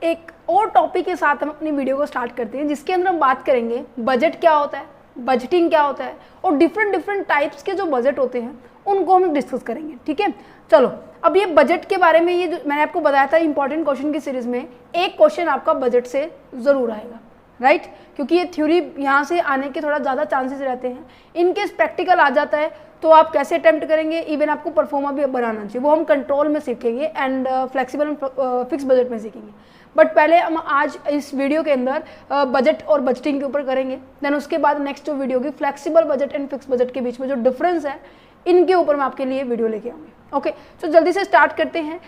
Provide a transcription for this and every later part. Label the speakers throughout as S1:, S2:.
S1: एक और टॉपिक के साथ हम अपनी वीडियो को स्टार्ट करते हैं, जिसके अंदर हम बात करेंगे बजट क्या होता है, बजटिंग क्या होता है, और डिफरेंट टाइप्स के जो बजट होते हैं उनको हम डिस्कस करेंगे। ठीक है, चलो अब ये बजट के बारे में, ये जो मैंने आपको बताया था इंपॉर्टेंट क्वेश्चन की सीरीज में, एक क्वेश्चन आपका बजट से ज़रूर आएगा, राइट? क्योंकि ये थ्योरी यहाँ से आने के थोड़ा ज़्यादा चांसेस रहते हैं। इनकेस प्रैक्टिकल आ जाता है तो आप कैसे अटेम्प्ट करेंगे, इवन आपको परफॉर्मा भी बनाना चाहिए, वो हम कंट्रोल में सीखेंगे and flexible and fix budget में सीखेंगे। बट पहले हम आज इस वीडियो के अंदर बजट और बजटिंग के ऊपर करेंगे, देन उसके बाद नेक्स्ट जो वीडियो होगी flexible budget and fix budget के बीच में जो डिफरेंस है इनके ऊपर मैं आपके लिए वीडियो लेके आऊँगी। ओके, तो जल्दी से स्टार्ट करते हैं,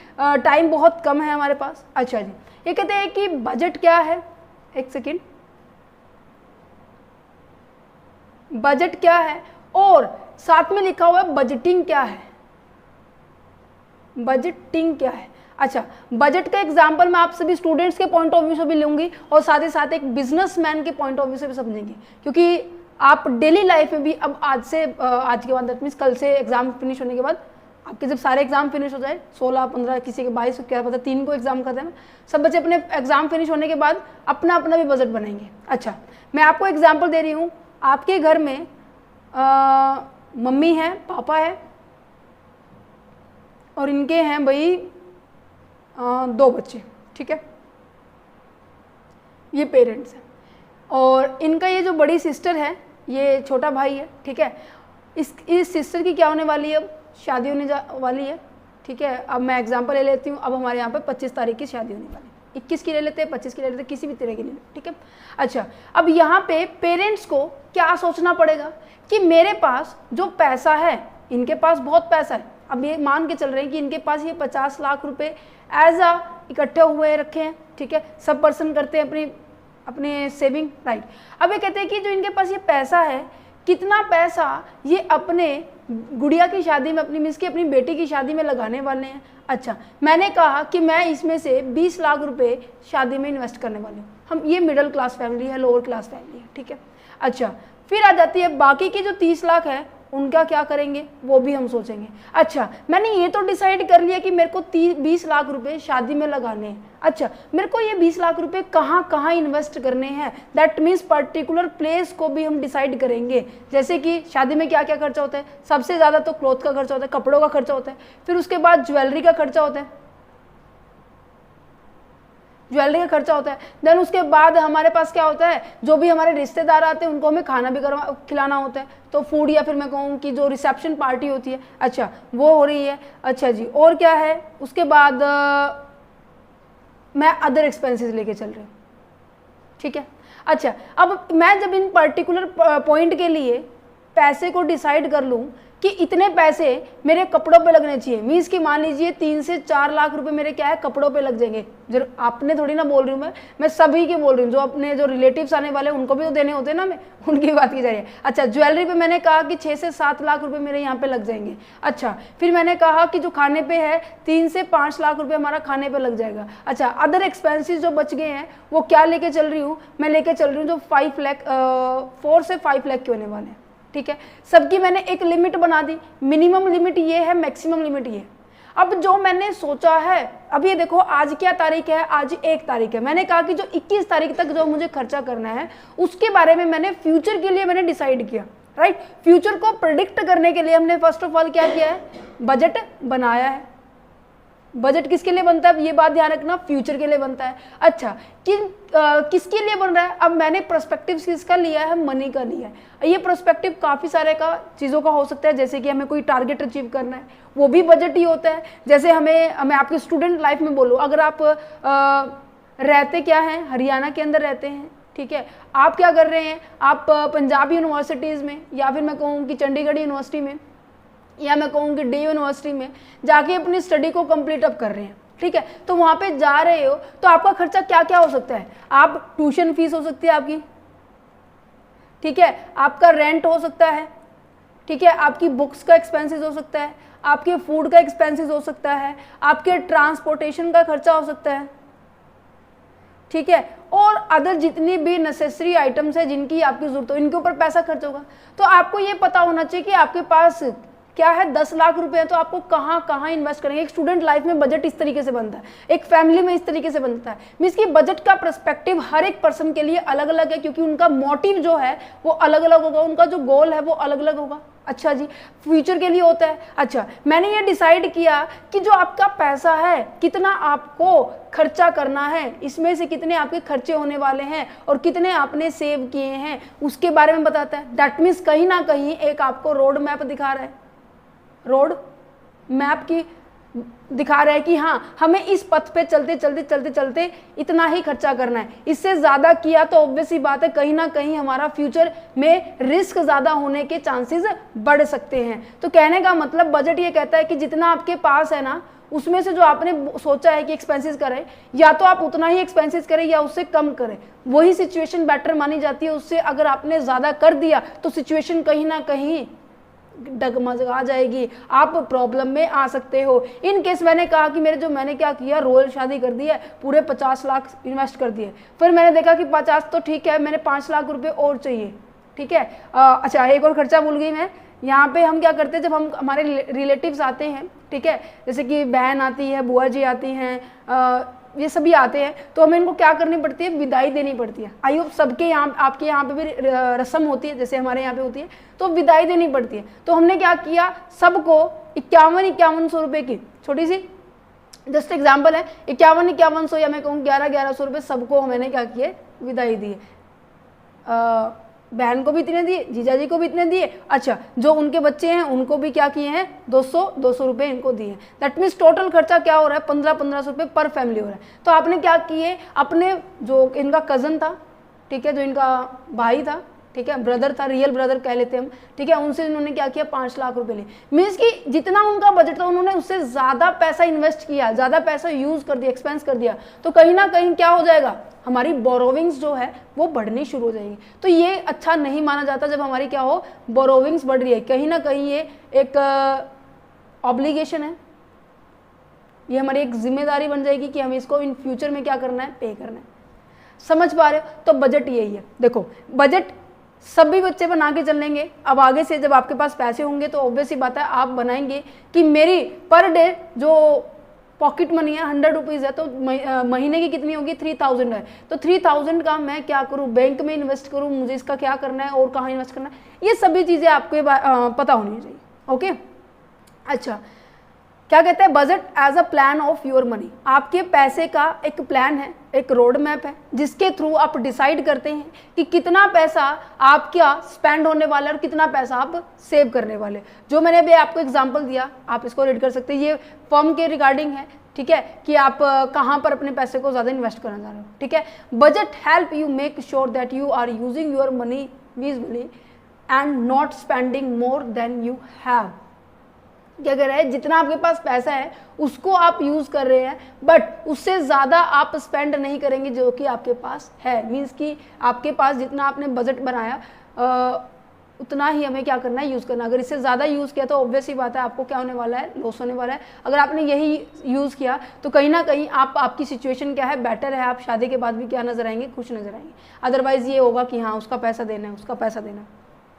S1: टाइम बहुत कम है हमारे पास। अच्छा जी, ये कहते हैं कि बजट क्या है, एक सेकेंड, बजट क्या है और साथ में लिखा हुआ है बजटिंग क्या है, बजटिंग क्या है। अच्छा, बजट का एग्जांपल मैं आप सभी स्टूडेंट्स के पॉइंट ऑफ व्यू से भी लूंगी और साथ ही साथ एक बिजनेसमैन के पॉइंट ऑफ व्यू से भी समझेंगे, क्योंकि आप डेली लाइफ में भी अब आज के बाद दैट मीन्स कल से एग्जाम फिनिश होने के बाद आपके जब सारे एग्जाम फिनिश हो जाए, 16, 15, किसी के 22, क्या पता 3 को एग्जाम करते हैं, सब बच्चे अपने एग्जाम फिनिश होने के बाद अपना अपना भी बजट बनाएंगे। अच्छा, मैं आपको एग्जाम्पल दे रही हूँ, आपके घर में मम्मी है, पापा है और इनके हैं भाई 2 बच्चे, ठीक है, ये पेरेंट्स हैं, और इनका ये जो बड़ी सिस्टर है, ये छोटा भाई है, ठीक है। इस सिस्टर की क्या होने वाली है, अब शादी होने वाली है, ठीक है। अब मैं एग्जांपल ले लेती हूँ, अब हमारे यहाँ पे 25 तारीख की शादी होने वाली है, 21 की ले लेते हैं, 25 की ले लेते हैं, किसी भी तरह की ले लेते, ठीक है। अच्छा, अब यहाँ पे पेरेंट्स को क्या सोचना पड़ेगा कि मेरे पास जो पैसा है, इनके पास बहुत पैसा है, अब ये मान के चल रहे हैं कि इनके पास ये 50 लाख रुपए एज अ इकट्ठे हुए रखे हैं, ठीक है, सब पर्सन करते हैं अपने सेविंग, राइट। अब ये कहते हैं कि जो इनके पास ये पैसा है, कितना पैसा ये अपने गुड़िया की शादी में, अपनी मिस की अपनी बेटी की शादी में लगाने वाले हैं। अच्छा, मैंने कहा कि मैं इसमें से 20 लाख रुपए शादी में इन्वेस्ट करने वाली हूँ। हम ये मिडिल क्लास फैमिली है, लोअर क्लास फैमिली है, ठीक है। अच्छा, फिर आ जाती है बाकी की जो 30 लाख है, उनका क्या करेंगे वो भी हम सोचेंगे। अच्छा, मैंने ये तो डिसाइड कर लिया कि मेरे को 20 लाख रुपए शादी में लगाने हैं। अच्छा, मेरे को ये 20 लाख रुपए कहाँ कहाँ इन्वेस्ट करने हैं, दैट मीन्स पर्टिकुलर प्लेस को भी हम डिसाइड करेंगे। जैसे कि शादी में क्या क्या खर्चा होता है, सबसे ज़्यादा तो क्लॉथ का खर्चा होता है, कपड़ों का खर्चा होता है, फिर उसके बाद ज्वेलरी का खर्चा होता है, ज्वेलरी का खर्चा होता है, देन उसके बाद हमारे पास क्या होता है, जो भी हमारे रिश्तेदार आते हैं उनको हमें खाना भी खिलाना होता है, तो फूड, या फिर मैं कहूँ कि जो रिसेप्शन पार्टी होती है, अच्छा वो हो रही है। अच्छा जी, और क्या है, उसके बाद मैं अदर एक्सपेंसेस लेके चल रही हूँ, ठीक है। अच्छा, अब मैं जब इन पर्टिकुलर पॉइंट के लिए पैसे को डिसाइड कर लूँ कि इतने पैसे मेरे कपड़ों पे लगने चाहिए, मीन्स कि मान लीजिए 3 से 4 लाख रुपए मेरे क्या है कपड़ों पे लग जाएंगे। जो आपने थोड़ी ना बोल रही हूँ, मैं सभी की बोल रही हूँ, जो अपने जो रिलेटिव्स आने वाले हैं उनको भी तो देने होते हैं ना, मैं उनकी बात की जा रही है। अच्छा, ज्वेलरी पे मैंने कहा कि 6 से 7 लाख रुपए मेरे यहाँ पे लग जाएंगे। अच्छा, फिर मैंने कहा कि जो खाने पे है 3 से 5 लाख रुपए हमारा खाने पे लग जाएगा। अच्छा, अदर एक्सपेंसिस जो बच गए हैं वो क्या लेके चल रही हूँ, मैं लेके चल रही हूँ जो 4 से 5 लाख के होने वाले हैं, ठीक है। सबकी मैंने एक लिमिट बना दी, मिनिमम लिमिट ये है, मैक्सिमम लिमिट ये। अब जो मैंने सोचा है, अब ये देखो आज क्या तारीख है, आज 1 तारीख है, मैंने कहा कि जो 21 तारीख तक जो मुझे खर्चा करना है उसके बारे में मैंने फ्यूचर के लिए मैंने डिसाइड किया, राइट। फ्यूचर को प्रिडिक्ट करने के लिए हमने फर्स्ट ऑफ ऑल क्या किया है, बजट बनाया है। बजट किसके लिए बनता है, ये बात ध्यान रखना, फ्यूचर के लिए बनता है। अच्छा, किसके लिए बन रहा है, अब मैंने पर्सपेक्टिव किसका लिया है, मनी का लिया है। ये पर्सपेक्टिव काफ़ी सारे चीज़ों का हो सकता है, जैसे कि हमें कोई टारगेट अचीव करना है, वो भी बजट ही होता है। जैसे मैं आपके स्टूडेंट लाइफ में बोलूँ, अगर आप रहते क्या हैं, हरियाणा के अंदर रहते हैं, ठीक है, आप क्या कर रहे हैं, आप पंजाब यूनिवर्सिटीज़ में, या फिर मैं कहूँ कि चंडीगढ़ यूनिवर्सिटी में, या मैं कहूँ कि डी यूनिवर्सिटी में जाके अपनी स्टडी को कंप्लीट अप कर रहे हैं, ठीक है। तो वहाँ पे जा रहे हो तो आपका खर्चा क्या क्या हो सकता है, आप ट्यूशन फीस हो सकती है आपकी, ठीक है, आपका रेंट हो सकता है, ठीक है, आपकी बुक्स का एक्सपेंसेस हो सकता है, आपके फूड का एक्सपेंसेस हो सकता है, आपके ट्रांसपोर्टेशन का खर्चा हो सकता है, ठीक है, और अदर जितनी भी नेसेसरी आइटम्स है जिनकी आपकी जरूरत हो, इनके ऊपर पैसा खर्च होगा। तो आपको ये पता होना चाहिए कि आपके पास क्या है 10 लाख रुपए है तो आपको कहाँ कहाँ इन्वेस्ट करेंगे। एक स्टूडेंट लाइफ में बजट इस तरीके से बनता है, एक फैमिली में इस तरीके से बनता है। मीन्स कि बजट का पर्सपेक्टिव हर एक पर्सन के लिए अलग अलग है, क्योंकि उनका मोटिव जो है वो अलग अलग होगा, उनका जो गोल है वो अलग अलग होगा। अच्छा जी, फ्यूचर के लिए होता है। अच्छा, मैंने ये डिसाइड किया कि जो आपका पैसा है कितना आपको खर्चा करना है, इसमें से कितने आपके खर्चे होने वाले हैं और कितने आपने सेव किए हैं, उसके बारे में बताता है। दैट मीन्स कहीं ना कहीं एक आपको रोड मैप दिखा रहा है, रोड मैप की दिखा रहा है कि हाँ हमें इस पथ पे चलते चलते चलते चलते इतना ही खर्चा करना है। इससे ज़्यादा किया तो ऑब्वियस ही बात है कहीं ना कहीं हमारा फ्यूचर में रिस्क ज़्यादा होने के चांसेस बढ़ सकते हैं। तो कहने का मतलब बजट ये कहता है कि जितना आपके पास है ना, उसमें से जो आपने सोचा है कि एक्सपेंसेस करें, या तो आप उतना ही एक्सपेंसेस करें या उससे कम करें, वही सिचुएशन बेटर मानी जाती है। उससे अगर आपने ज़्यादा कर दिया तो सिचुएशन कहीं ना कहीं डगमगा जाएगी, आप प्रॉब्लम में आ सकते हो। इन केस मैंने कहा कि मैंने क्या किया, रॉयल शादी कर दी है, पूरे 50 लाख इन्वेस्ट कर दिए। फिर मैंने देखा कि 50 तो ठीक है, मैंने 5 लाख रुपए और चाहिए, ठीक है। अच्छा, एक और खर्चा भूल गई मैं। यहाँ पे हम क्या करते हैं, जब हम हमारे रिलेटिव्स आते हैं, ठीक है, जैसे कि बहन आती है, बुआ जी आती हैं, ये सभी आते हैं, तो हमें इनको क्या करनी पड़ती है, विदाई देनी पड़ती है। आई होप सबके यहाँ, आपके यहाँ पे भी रस्म होती है जैसे हमारे यहाँ पे होती है, तो विदाई देनी पड़ती है। तो हमने क्या किया, सबको 5100 रुपये की छोटी सी जस्ट एग्जाम्पल है, 5100 या मैं कहूँ 1100 रुपये सबको मैंने क्या किए, विदाई दी। बहन को भी इतने दिए, जीजा जी को भी इतने दिए। अच्छा, जो उनके बच्चे हैं उनको भी क्या किए हैं, 200 रुपये इनको दिए। दैट मीन्स टोटल खर्चा क्या हो रहा है, 1500 रुपये पर फैमिली हो रहा है। तो आपने क्या किए, अपने जो इनका कज़न था, ठीक है, जो इनका भाई था, ठीक है, ब्रदर था, रियल ब्रदर कह लेते हम, ठीक है, उनसे इन्होंने क्या किया, 5 लाख रुपए लिए। मीन्स कि जितना उनका बजट था उन्होंने उससे ज़्यादा पैसा इन्वेस्ट किया, ज़्यादा पैसा यूज़ कर दिया, एक्सपेंस कर दिया। तो कहीं ना कहीं क्या हो जाएगा, हमारी बोरोविंग्स जो है वो बढ़नी शुरू हो जाएगी। तो ये अच्छा नहीं माना जाता जब हमारी क्या हो, बोरोविंग्स बढ़ रही है। कहीं ना कहीं ये एक ऑब्लिगेशन है, ये हमारी एक जिम्मेदारी बन जाएगी कि हमें इसको इन फ्यूचर में क्या करना है, पे करना है। समझ पा रहे हो? तो बजट यही है। देखो, बजट सभी बच्चे बना के चलेंगे। अब आगे से जब आपके पास पैसे होंगे तो ऑब्वियस ही बात है आप बनाएंगे कि मेरी पर डे जो पॉकेट मनी है 100 रुपीज़ है, तो महीने की कितनी होगी, 3000 है। तो 3000 का मैं क्या करूं, बैंक में इन्वेस्ट करूं, मुझे इसका क्या करना है और कहाँ इन्वेस्ट करना है, ये सभी चीज़ें आपको पता होनी चाहिए। ओके, अच्छा, क्या कहते हैं, budget as a plan of your money. आपके पैसे का एक प्लान है, एक रोड मैप है, जिसके थ्रू आप डिसाइड करते हैं कि कितना पैसा आपका स्पेंड होने वाला है और कितना पैसा आप सेव करने वाले। जो मैंने अभी आपको एग्जांपल दिया, आप इसको रीड कर सकते हैं। ये फर्म के रिगार्डिंग है, ठीक है, कि आप कहाँ पर अपने पैसे को ज़्यादा इन्वेस्ट करना चाह रहे हो, ठीक है। Budget help you make sure that you are using your money wisely and not spending more than you have. क्या कह रहे हैं, जितना आपके पास पैसा है उसको आप यूज़ कर रहे हैं, बट उससे ज़्यादा आप स्पेंड नहीं करेंगे जो कि आपके पास है। मीन्स कि आपके पास जितना आपने बजट बनाया उतना ही हमें क्या करना है, यूज़ करना। अगर इससे ज़्यादा यूज़ किया तो ऑब्वियस ही बात है आपको क्या होने वाला है, लॉस होने वाला है। अगर आपने यही यूज़ किया तो कहीं ना कहीं आपकी सिचुएशन क्या है, बेटर है। आप शादी के बाद भी क्या नज़र आएंगे, खुश नज़र आएंगे। अदरवाइज़ ये होगा कि हाँ उसका पैसा देना है, उसका पैसा देना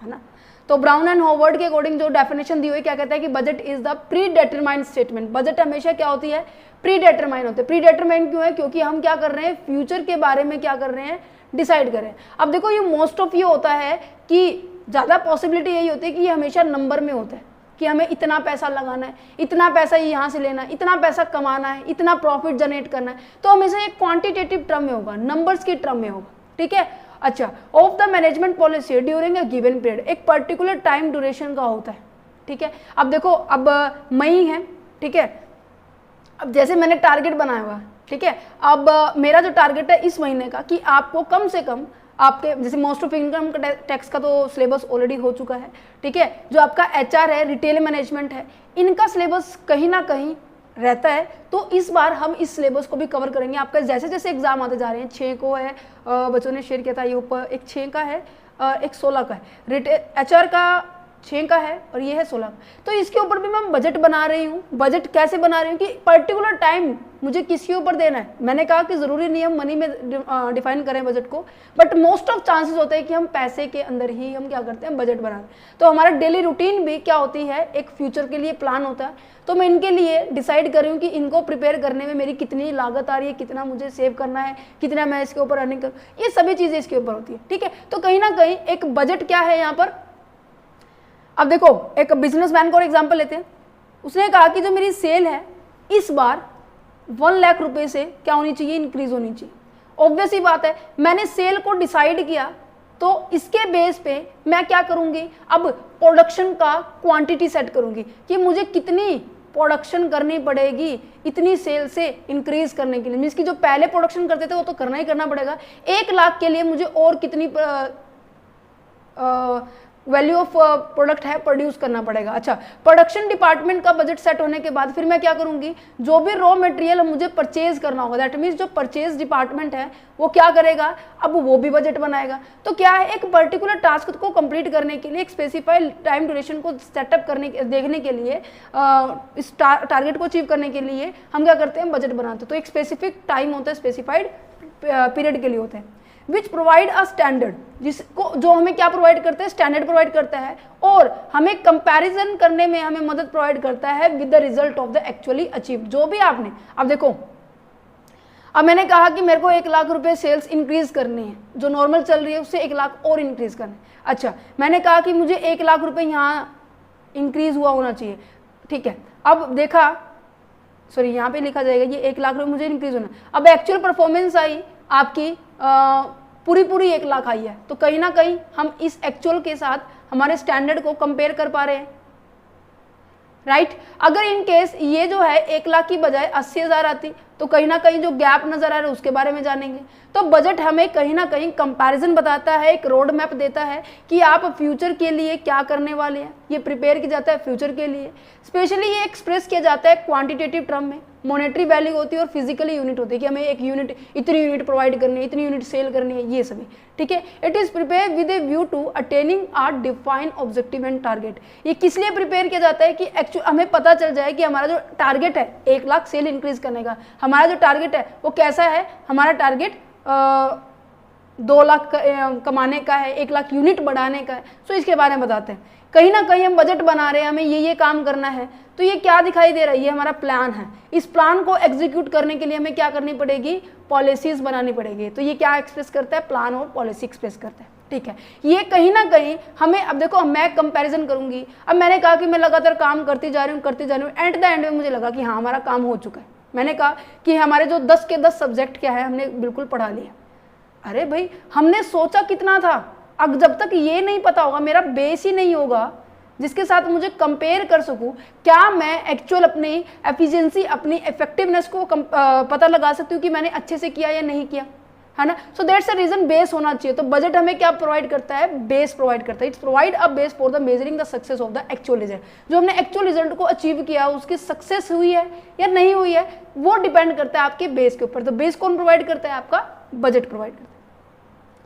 S1: है ना। तो ब्राउन एंड हॉवर्ड के अकॉर्डिंग जो डेफिनेशन दी हुई, क्या कहता है कि budget is the pre determined statement. Budget हमेशा क्या होती है, प्री डिटरमाइन होते हैं। प्री डिटरमाइन क्यों है, क्योंकि हम क्या कर रहे हैं, फ्यूचर के बारे में क्या कर रहे हैं, डिसाइड कर रहे हैं। अब देखो, ये मोस्ट ऑफ ये होता है कि ज़्यादा पॉसिबिलिटी यही होती है कि ये हमेशा नंबर में होता है कि हमें इतना पैसा लगाना है, इतना पैसा यहाँ से लेना है, इतना पैसा कमाना है, इतना प्रॉफिट जनरेट करना है। तो हमेशा एक क्वांटिटेटिव टर्म में होगा, नंबर्स की टर्म में होगा, ठीक है। अच्छा, of the management policy during a given period, एक पर्टिकुलर टाइम ड्यूरेशन का होता है, ठीक है। अब देखो, अब मई है, ठीक है, अब जैसे मैंने टारगेट बनाया हुआ, ठीक है। अब मेरा जो टारगेट है इस महीने का कि आपको कम से कम आपके जैसे मोस्ट ऑफ इनकम टैक्स का तो सिलेबस ऑलरेडी हो चुका है, ठीक है। जो आपका HR है, रिटेल मैनेजमेंट है, इनका सिलेबस कहीं ना कहीं रहता है। तो इस बार हम इस सिलेबस को भी कवर करेंगे। आपका जैसे जैसे एग्जाम आते जा रहे हैं, 6 को है, बच्चों ने शेयर किया था ये ऊपर, एक 6 का है, एक 16 का है। HR का 6 का है और ये है 16। तो इसके ऊपर भी मैं बजट बना रही हूँ। बजट कैसे बना रही हूँ कि पर्टिकुलर टाइम मुझे किसके ऊपर देना है। मैंने कहा कि ज़रूरी नहीं हम मनी में डिफाइन करें बजट को, बट मोस्ट ऑफ चांसेस होते हैं कि हम पैसे के अंदर ही हम क्या करते हैं, बजट बनाते हैं। तो हमारा डेली रूटीन भी क्या होती है, एक फ्यूचर के लिए प्लान होता है। तो मैं इनके लिए डिसाइड कर रही हूँ कि इनको प्रिपेयर करने में मेरी कितनी लागत आ रही है, कितना मुझे सेव करना है, कितना मैं इसके ऊपर अर्निंग करूँ, ये सभी चीज़ें इसके ऊपर होती है। ठीक है, तो कहीं ना कहीं एक बजट क्या है यहाँ पर। अब देखो, एक बिजनेसमैन का और एग्जांपल लेते हैं। उसने कहा कि जो मेरी सेल है इस बार 1 लाख रुपए से क्या होनी चाहिए, इंक्रीज होनी चाहिए। ऑब्वियस ही बात है, मैंने सेल को डिसाइड किया तो इसके बेस पे मैं क्या करूंगी, अब प्रोडक्शन का क्वांटिटी सेट करूंगी कि मुझे कितनी प्रोडक्शन करनी पड़ेगी इतनी सेल से इंक्रीज करने के लिए। मीन्स कि जो पहले प्रोडक्शन करते थे वो तो करना ही करना पड़ेगा। 1 लाख के लिए मुझे और कितनी वैल्यू ऑफ प्रोडक्ट है प्रोड्यूस करना पड़ेगा। अच्छा, प्रोडक्शन डिपार्टमेंट का बजट सेट होने के बाद फिर मैं क्या करूंगी, जो भी रॉ मटेरियल मुझे परचेज करना होगा, दैट मीन्स जो परचेज डिपार्टमेंट है वो क्या करेगा, अब वो भी बजट बनाएगा। तो क्या है, एक पर्टिकुलर टास्क को कंप्लीट करने के लिए, एक स्पेसिफाइड टाइम ड्यूरेशन को सेटअप करने देखने के लिए, इस टारगेट को अचीव करने के लिए हम क्या करते हैं, बजट बनाते हैं। तो एक स्पेसिफिक टाइम होता है, स्पेसिफाइड पीरियड के लिए होता है, विच प्रोवाइड अ स्टैंडर्ड, जिसको जो हमें क्या प्रोवाइड करता है, स्टैंडर्ड प्रोवाइड करता है, और हमें कंपैरिजन करने में हमें मदद प्रोवाइड करता है with the result of the actually achieve, जो भी आपने। अब देखो, अब मैंने कहा कि मेरे को 1 लाख रुपए सेल्स इंक्रीज करनी है, जो नॉर्मल चल रही है उससे 1 लाख और इंक्रीज करना है। अच्छा, मैंने कहा कि मुझे 1 लाख रुपए यहाँ इंक्रीज हुआ होना चाहिए। ठीक है, अब देखा, सॉरी यहाँ पे लिखा जाएगा ये 1 लाख रुपए मुझे इंक्रीज होना। अब एक्चुअल परफॉर्मेंस आई आपकी पूरी 1 लाख आई है, तो कहीं ना कहीं हम इस एक्चुअल के साथ हमारे स्टैंडर्ड को कंपेयर कर पा रहे हैं, राइट। अगर इन केस ये जो है 1 लाख की बजाय 80,000 आती, तो कहीं ना कहीं जो गैप नजर आ रहा है उसके बारे में जानेंगे। तो बजट हमें कहीं ना कहीं कंपैरिजन बताता है, एक रोड मैप देता है कि आप फ्यूचर के लिए क्या करने वाले हैं। ये प्रिपेयर किया जाता है फ्यूचर के लिए। स्पेशली ये एक्सप्रेस किया जाता है क्वांटिटेटिव टर्म में। मॉनेटरी वैल्यू होती है और फिजिकली यूनिट होती है कि हमें एक यूनिट, इतनी यूनिट प्रोवाइड करनी है, इतनी यूनिट सेल करनी है, ये सभी। ठीक है, it is prepare with a view to attaining our define objective and target. ये किस लिए प्रिपेयर किया जाता है कि एक्चुअल हमें पता चल जाए कि हमारा जो टारगेट है 1 लाख सेल इंक्रीज करने का, हमारा जो टारगेट है वो कैसा है। हमारा टारगेट 2 लाख कमाने का है, 1 लाख यूनिट बढ़ाने का है। सो इसके बारे में बताते हैं। कहीं ना कहीं हम बजट बना रहे हैं, हमें ये काम करना है, तो ये क्या दिखाई दे रहा है, ये हमारा प्लान है। इस प्लान को एग्जीक्यूट करने के लिए हमें क्या करनी पड़ेगी, पॉलिसीज बनानी पड़ेगी। तो ये क्या एक्सप्रेस करता है, प्लान और पॉलिसी एक्सप्रेस करता है। ठीक है, ये कहीं ना कहीं हमें, अब देखो मैं कंपैरिजन करूंगी। अब मैंने कहा कि मैं लगातार काम करती जा रही हूँ, एट द एंड में मुझे लगा कि हाँ हमारा काम हो चुका है। मैंने कहा कि हमारे जो 10 के 10 सब्जेक्ट क्या है हमने बिल्कुल पढ़ा लिया। अरे भाई, हमने सोचा कितना था, अब जब तक ये नहीं पता होगा, मेरा बेस ही नहीं होगा जिसके साथ मुझे कंपेयर कर सकूं, क्या मैं एक्चुअल अपनी एफिशिएंसी, अपनी इफेक्टिवनेस को पता लगा सकती हूँ कि मैंने अच्छे से किया या नहीं किया, है ना। So that's a reason base होना चाहिए। तो बजट हमें क्या प्रोवाइड करता है, बेस प्रोवाइड करता है। It's provide a base for the measuring the success of the actual result. जो हमने एक्चुअल रिजल्ट को अचीव किया उसकी सक्सेस हुई है या नहीं हुई है, वो डिपेंड करता है आपके बेस के ऊपर। तो बेस कौन प्रोवाइड करता है, आपका बजट प्रोवाइड करता है।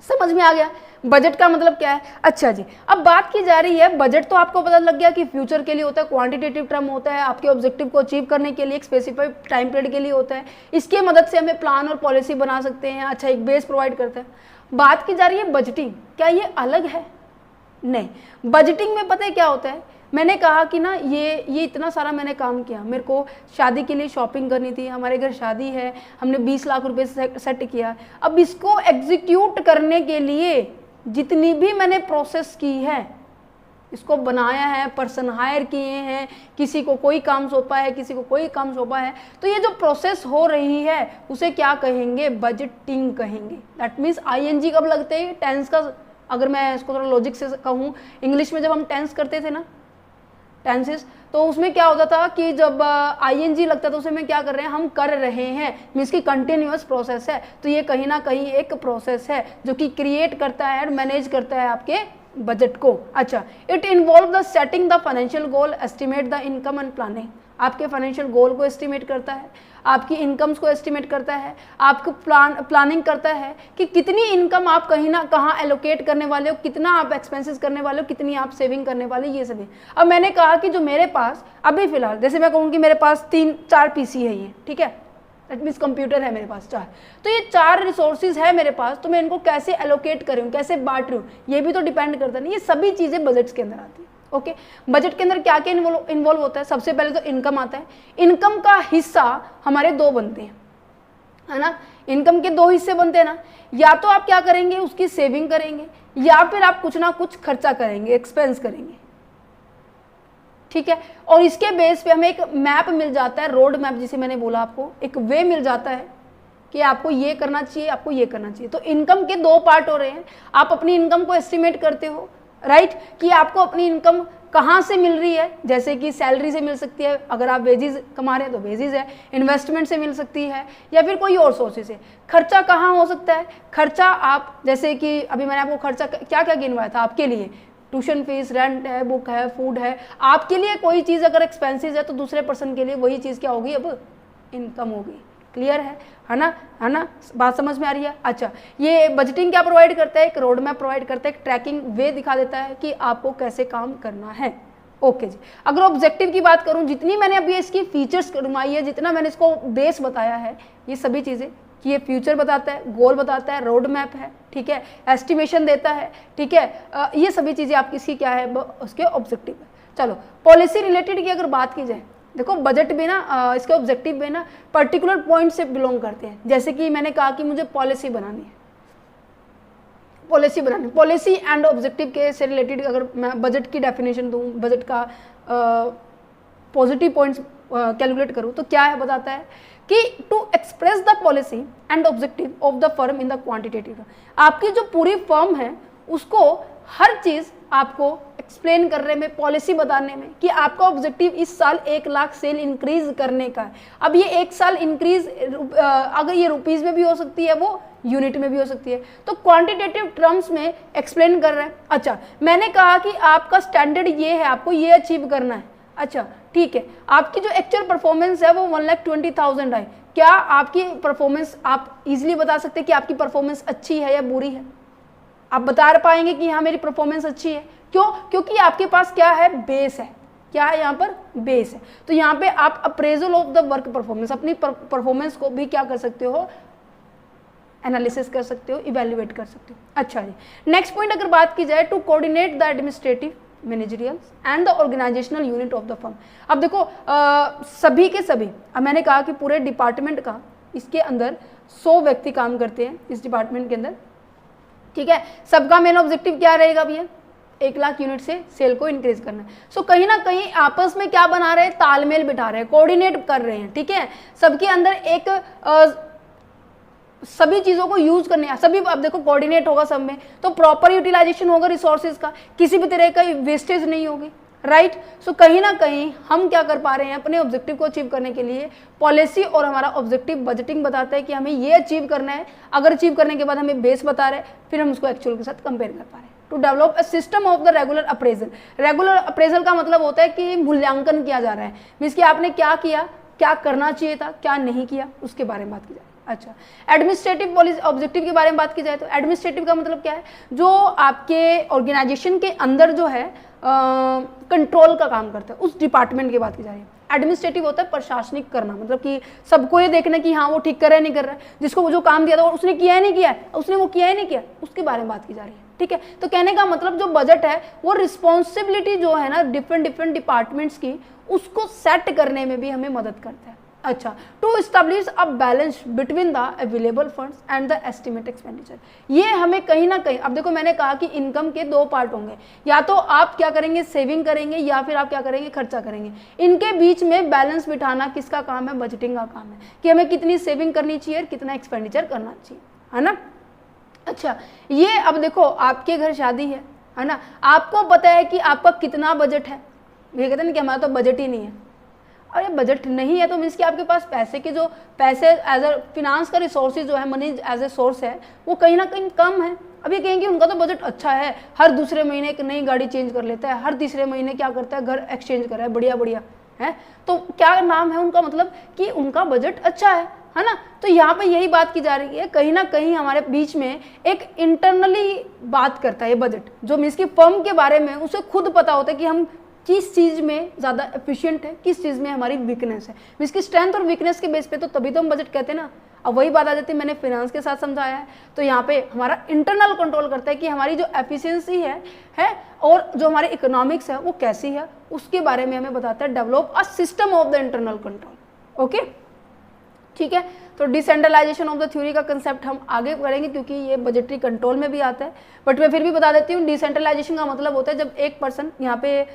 S1: समझ में आ गया बजट का मतलब क्या है। अच्छा जी, अब बात की जा रही है, बजट तो आपको पता लग गया कि फ्यूचर के लिए होता है, क्वांटिटेटिव टर्म होता है, आपके ऑब्जेक्टिव को अचीव करने के लिए, एक स्पेसिफाइड टाइम पीरियड के लिए होता है। इसके मदद से हमें प्लान और पॉलिसी बना सकते हैं। अच्छा, एक बेस प्रोवाइड करता है। बात की जा रही है बजटिंग, क्या ये अलग है? नहीं, बजटिंग में पता है क्या होता है, मैंने कहा कि ना ये इतना सारा मैंने काम किया, मेरे को शादी के लिए शॉपिंग करनी थी, हमारे घर शादी है, हमने 20 लाख रुपए सेट किया। अब इसको एग्जीक्यूट करने के लिए जितनी भी मैंने प्रोसेस की है, इसको बनाया है, पर्सन हायर किए हैं, किसी को कोई काम सौंपा है, किसी को कोई काम सौंपा है, तो ये जो प्रोसेस हो रही है उसे क्या कहेंगे, बजटिंग कहेंगे। दैट मीन्स ING कब लगते हैं, टेंस का, अगर मैं इसको थोड़ा लॉजिक से कहूँ, इंग्लिश में जब हम टेंस करते थे ना, टेंसेस, तो उसमें क्या होता था कि जब ING लगता था उसे में क्या कर रहे हैं, हम कर रहे हैं, मीन्स की कंटिन्यूअस प्रोसेस है। तो ये कहीं ना कहीं एक प्रोसेस है जो कि क्रिएट करता है और मैनेज करता है आपके बजट को। अच्छा, it involve the setting the financial goal, estimate the income and planning. आपके फाइनेंशियल गोल को एस्टिमेट करता है, आपकी इनकम्स को एस्टिमेट करता है, आपको प्लानिंग करता है कि कितनी इनकम आप कहीं ना कहाँ एलोकेट करने वाले हो, कितना आप एक्सपेंसेस करने वाले हो, कितनी आप सेविंग करने वाले, ये सभी। अब मैंने कहा कि जो मेरे पास अभी फिलहाल, जैसे मैं कहूँ कि मेरे पास 3-4 पीसी है ये, ठीक है, दैट मीन्स कंप्यूटर है मेरे पास 4, तो ये 4 रिसोर्सेज है मेरे पास, तो मैं इनको कैसे एलोकेट करूँ, कैसे बांट रही हूँ, ये भी तो डिपेंड करता नहीं। ये सभी चीज़ें बजट्स के अंदर आती है। ओके, बजट के अंदर क्या क्या इन्वॉल्व होता है? सबसे पहले तो इनकम आता है। इनकम का हिस्सा हमारे 2 बनते हैं, है ना। इनकम के 2 हिस्से बनते हैं ना, या तो आप क्या करेंगे, उसकी सेविंग करेंगे, या फिर आप कुछ ना कुछ खर्चा करेंगे, एक्सपेंस करेंगे, ठीक है। और इसके बेस पे हमें एक मैप मिल जाता है, रोड मैप जिसे मैंने बोला, आपको एक वे मिल जाता है कि आपको ये करना चाहिए, आपको ये करना चाहिए। तो इनकम के 2 पार्ट हो रहे हैं। आप अपनी इनकम को एस्टिमेट करते हो, राइट, कि आपको अपनी इनकम कहाँ से मिल रही है, जैसे कि सैलरी से मिल सकती है, अगर आप वेजेस कमा रहे हैं तो वेजेस है, इन्वेस्टमेंट से मिल सकती है, या फिर कोई और सोर्सेस से। खर्चा कहाँ हो सकता है? खर्चा आप, जैसे कि अभी मैंने आपको खर्चा क्या क्या गिनवाया था आपके लिए, ट्यूशन फीस, रेंट है, बुक है, फूड है। आपके लिए कोई चीज़ अगर एक्सपेंसिव है तो दूसरे पर्सन के लिए वही चीज़ क्या होगी, अब इनकम होगी। क्लियर है ना, है ना, बात समझ में आ रही है। अच्छा, ये बजटिंग क्या प्रोवाइड करता है? एक रोड मैप प्रोवाइड करता है, एक ट्रैकिंग वे दिखा देता है कि आपको कैसे काम करना है। ओके जी, अगर ऑब्जेक्टिव की बात करूं, जितनी मैंने अभी इसकी फीचर्स घुमाई है, जितना मैंने इसको बेस बताया है, ये सभी चीज़ें कि ये फ्यूचर बताता है, गोल बताता है, रोड मैप है, ठीक है, एस्टिमेशन देता है, ठीक है, ये सभी चीज़ें आपकी इसकी क्या है, उसके ऑब्जेक्टिव है। चलो, पॉलिसी रिलेटेड की अगर बात की जाए, देखो बजट में ना इसके ऑब्जेक्टिव में ना पर्टिकुलर पॉइंट से बिलोंग करते हैं। जैसे कि मैंने कहा कि मुझे पॉलिसी बनानी है, पॉलिसी एंड ऑब्जेक्टिव के से रिलेटेड अगर मैं बजट की डेफिनेशन दूं, बजट का पॉजिटिव पॉइंट्स कैलकुलेट करूं, तो क्या है, बताता है कि to express the policy and objective of the firm in the quantitative. आपकी जो पूरी फर्म है उसको हर चीज़ आपको एक्सप्लेन करने में, पॉलिसी बताने में, कि आपका ऑब्जेक्टिव इस साल 1 लाख सेल इंक्रीज करने का है। अब ये 1 साल इंक्रीज अगर ये रुपीज़ में भी हो सकती है, वो यूनिट में भी हो सकती है, तो क्वांटिटेटिव टर्म्स में एक्सप्लेन कर रहे हैं। अच्छा, मैंने कहा कि आपका स्टैंडर्ड ये है, आपको ये अचीव करना है। अच्छा, ठीक है, आपकी जो एक्चुअल परफॉर्मेंस है वो 1,20,000 है। क्या आपकी परफॉर्मेंस, आप इजीली बता सकते हैं कि आपकी परफॉर्मेंस अच्छी है या बुरी है? आप बता पाएंगे कि हाँ मेरी परफॉर्मेंस अच्छी है। क्यों? क्योंकि आपके पास क्या है, बेस है। क्या है यहाँ पर? बेस है। तो यहाँ पे आप appraisal of the work performance, अपनी परफॉर्मेंस को भी क्या कर सकते हो, एनालिसिस कर सकते हो, इवेल्युएट कर सकते हो। अच्छा जी, नेक्स्ट पॉइंट अगर बात की जाए, to coordinate the administrative, managerial and the organizational unit of the firm. अब देखो सभी के सभी, अब मैंने कहा कि पूरे डिपार्टमेंट का इसके अंदर 100 व्यक्ति काम करते हैं इस डिपार्टमेंट के अंदर, ठीक है। सबका मेन ऑब्जेक्टिव क्या रहेगा भैया, 1 लाख यूनिट से सेल को इंक्रीज करना है। सो कहीं ना कहीं आपस में क्या बना रहे हैं, तालमेल बिठा रहे हैं, कोऑर्डिनेट कर रहे हैं, ठीक है। सबके अंदर एक सभी चीज़ों को यूज करने, सभी, अब देखो कोऑर्डिनेट होगा सब में, तो प्रॉपर यूटिलाइजेशन होगा रिसोर्सेज का, किसी भी तरह का वेस्टेज नहीं होगी, राइट। सो कहीं ना कहीं हम क्या कर पा रहे हैं, अपने ऑब्जेक्टिव को अचीव करने के लिए पॉलिसी और हमारा ऑब्जेक्टिव बजटिंग बताता है कि हमें ये अचीव करना है। अगर अचीव करने के बाद हमें बेस बता रहे हैं, फिर हम उसको एक्चुअल के साथ कंपेयर कर पा रहे हैं। To develop a system of the regular appraisal. Regular appraisal का मतलब होता है कि मूल्यांकन किया जा रहा है, मीन्स कि आपने क्या किया, क्या करना चाहिए था, क्या नहीं किया, उसके बारे में बात की जाए। अच्छा, एडमिनिस्ट्रेटिव पॉलिसी ऑब्जेक्टिव के बारे में बात की जाए तो एडमिनिस्ट्रेटिव का मतलब क्या है, जो आपके ऑर्गेनाइजेशन के अंदर जो है कंट्रोल का काम करता है, उस डिपार्टमेंट की बात की जा रही है। एडमिनिस्ट्रेटिव होता है प्रशासनिक करना, मतलब कि सबको ये देखना कि हाँ वो ठीक कर रहा है नहीं कर रहा है, जिसको जो काम दिया था उसने किया है नहीं किया है, उसने वो किया है नहीं किया, उसके बारे में बात की जा रही है, ठीक है। तो कहने का मतलब जो बजट है वो रिस्पॉन्सिबिलिटी जो है ना डिफरेंट डिपार्टमेंट्स की, उसको सेट करने में भी हमें मदद करता है। अच्छा, to establish a balance between the available funds and the estimate expenditure. ये हमें कहीं ना कहीं, अब देखो मैंने कहा कि इनकम के 2 पार्ट होंगे, या तो आप क्या करेंगे, सेविंग करेंगे, या फिर आप क्या करेंगे, खर्चा करेंगे। इनके बीच में बैलेंस बिठाना किसका काम है, बजटिंग का काम है, कि हमें कितनी सेविंग करनी चाहिए और कितना एक्सपेंडिचर करना चाहिए, है ना। अच्छा, ये अब देखो आपके घर शादी है ना, आपको पता है कि आपका कितना बजट है। ये कहते हैं ना कि हमारा तो बजट ही नहीं है। अरे बजट नहीं है तो मीन्स कि आपके पास पैसे एज अ फिनांस का रिसोर्सेज जो है, मनी एज ए सोर्स है, वो कहीं ना कहीं कम है, अब ये कहेंगे उनका तो बजट अच्छा है, हर दूसरे महीने एक नई गाड़ी चेंज कर लेता है, हर तीसरे महीने क्या करता है, घर एक्सचेंज कर रहा है, बढ़िया बढ़िया है। तो क्या नाम है उनका, मतलब कि उनका बजट अच्छा है ना। तो यहाँ पे यही बात की जा रही है, कहीं ना कहीं हमारे बीच में एक इंटरनली बात करता है ये बजट, जो मीन्स की फर्म के बारे में उसे खुद पता होता है कि हम किस चीज़ में ज़्यादा एफिशिएंट है, किस चीज़ में हमारी वीकनेस है। इसकी स्ट्रेंथ और वीकनेस के बेस पे तो तभी तो हम बजट कहते हैं ना। अब वही बात आ जाती है, मैंने फिनांस के साथ समझाया है, तो यहाँ पे हमारा इंटरनल कंट्रोल करता है कि हमारी जो एफिशिएंसी है और जो हमारी इकोनॉमिक्स है वो कैसी है, उसके बारे में हमें बताता है। Develop a system of the internal control. Okay, ठीक है। तो डिसेंट्रलाइजेशन ऑफ द थ्योरी का कंसेप्ट हम आगे करेंगे क्योंकि ये बजटरी कंट्रोल में भी आता है, बट मैं फिर भी बता देती हूँ। डिसेंट्रलाइजेशन का मतलब होता है जब एक पर्सन, यहाँ पे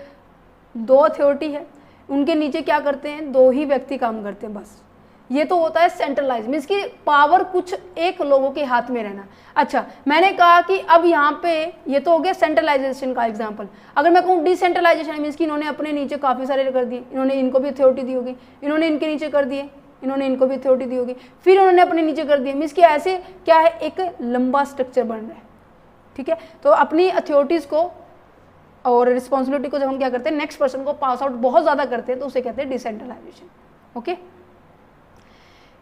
S1: 2 अथॉरिटी है, उनके नीचे क्या करते हैं, 2 ही व्यक्ति काम करते हैं बस। ये तो होता है सेंट्रलाइज, मीन्स की पावर कुछ एक लोगों के हाथ में रहना। अच्छा, मैंने कहा कि अब यहाँ पे ये तो हो गया सेंट्रलाइजेशन का एग्जांपल। अगर मैं कहूँ डिसेंट्रलाइजेशन, मीन्स कि इन्होंने अपने नीचे काफ़ी सारे कर दिए, इन्होंने इनको भी अथॉरिटी दी होगी, इन्होंने इनके नीचे कर दिए, इन्होंने इनको भी अथॉरिटी दी होगी, फिर उन्होंने अपने नीचे कर दिए। मीन्स कि ऐसे क्या है, एक लंबा स्ट्रक्चर बन रहा है। ठीक है, तो अपनी अथॉरिटीज़ को और रिस्पॉन्सिबिलिटी को जब हम क्या करते हैं, नेक्स्ट पर्सन को पास आउट बहुत ज़्यादा करते हैं, तो उसे कहते हैं decentralization. Okay,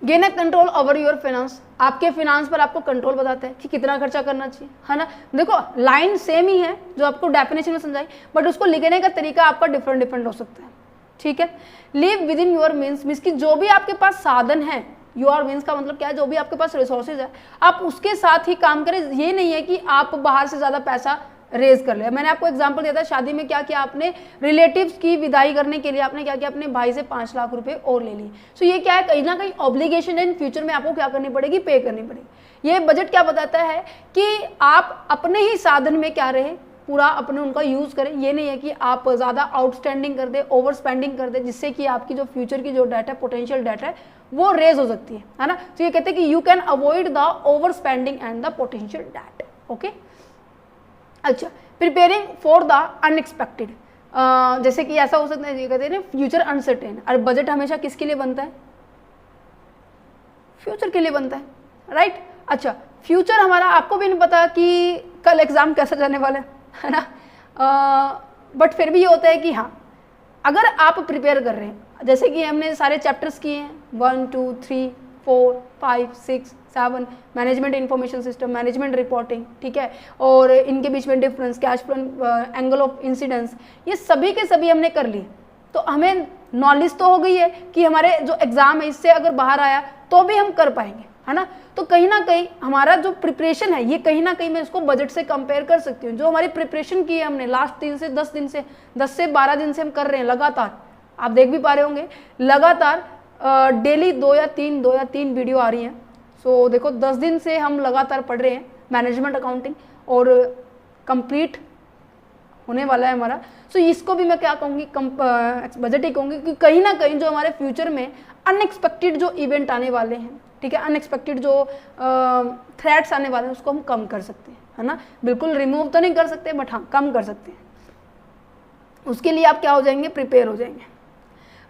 S1: gain a control over your finance, आपके फिनांस पर आपको कंट्रोल बताता है कि कितना खर्चा करना चाहिए, है ना। देखो लाइन सेम ही है जो आपको डेफिनेशन में समझाई, बट उसको लिखने का तरीका आपका डिफरेंट हो सकता है। ठीक है, live with in your means, means की जो भी आपके पास साधन है, योर मीन्स का मतलब क्या है, जो भी आपके पास रिसोर्सेज है आप उसके साथ ही काम करें। ये नहीं है कि आप बाहर से ज़्यादा पैसा रेज कर लिया। मैंने आपको एग्जांपल दिया था, शादी में क्या किया आपने, रिलेटिव्स की विदाई करने के लिए आपने क्या किया, अपने भाई से 5 लाख रुपए और ले लिए। सो ये क्या है, कहीं ना कहीं ऑब्लिगेशन है, इन फ्यूचर में आपको क्या करनी पड़ेगी, पे करनी पड़ेगी। ये बजट क्या बताता है कि आप अपने ही साधन में क्या रहे, पूरा अपने उनका यूज़ करें। ये नहीं है कि आप ज़्यादा आउटस्टैंडिंग कर दे, ओवर स्पेंडिंग कर दे, जिससे कि आपकी जो फ्यूचर की जो डेट है, पोटेंशियल डेट है, वो रेज हो सकती है ना। तो ये कहते हैं कि you can avoid the over spending and the potential debt. Okay, अच्छा, प्रिपेयरिंग फॉर द अनएक्सपेक्टेड, जैसे कि ऐसा हो सकता है, ये कहते हैं फ्यूचर अनसर्टेन। और बजट हमेशा किसके लिए बनता है, फ्यूचर के लिए बनता है, राइट। अच्छा, फ्यूचर हमारा आपको भी नहीं पता कि कल एग्जाम कैसा जाने वाला है ना, बट फिर भी ये होता है कि हाँ, अगर आप प्रिपेयर कर रहे हैं, जैसे कि हमने सारे चैप्टर्स किए हैं 1 2 3 4 5 6 7, management information system, management reporting, ठीक है, और इनके बीच में difference, cash flow, angle of incidence, ये सभी के सभी हमने कर लिए। तो हमें नॉलेज तो हो गई है कि हमारे जो एग्जाम है इससे अगर बाहर आया तो भी हम कर पाएंगे, है ना। तो कहीं ना कहीं हमारा जो प्रिपरेशन है, ये कहीं ना कहीं मैं इसको बजट से कंपेयर कर सकती हूँ। जो हमारी प्रिपरेशन की है हमने लास्ट 3 से 10 दिन से 10 से 12 दिन से हम कर रहे हैं लगातार, आप देख भी पा रहे होंगे लगातार डेली 2 या 3 वीडियो आ रही हैं। सो देखो 10 दिन से हम लगातार पढ़ रहे हैं मैनेजमेंट अकाउंटिंग, और कंप्लीट होने वाला है हमारा। सो इसको भी मैं क्या कहूँगी, बजट ही कहूँगी, कि कहीं ना कहीं जो हमारे फ्यूचर में अनएक्सपेक्टेड जो इवेंट आने वाले हैं, ठीक है, अनएक्सपेक्टेड जो थ्रेट्स आने वाले हैं, उसको हम कम कर सकते हैं, है ना। बिल्कुल रिमूव तो नहीं कर सकते, बट हाँ कम कर सकते हैं। उसके लिए आप क्या हो जाएंगे, प्रिपेयर हो जाएंगे।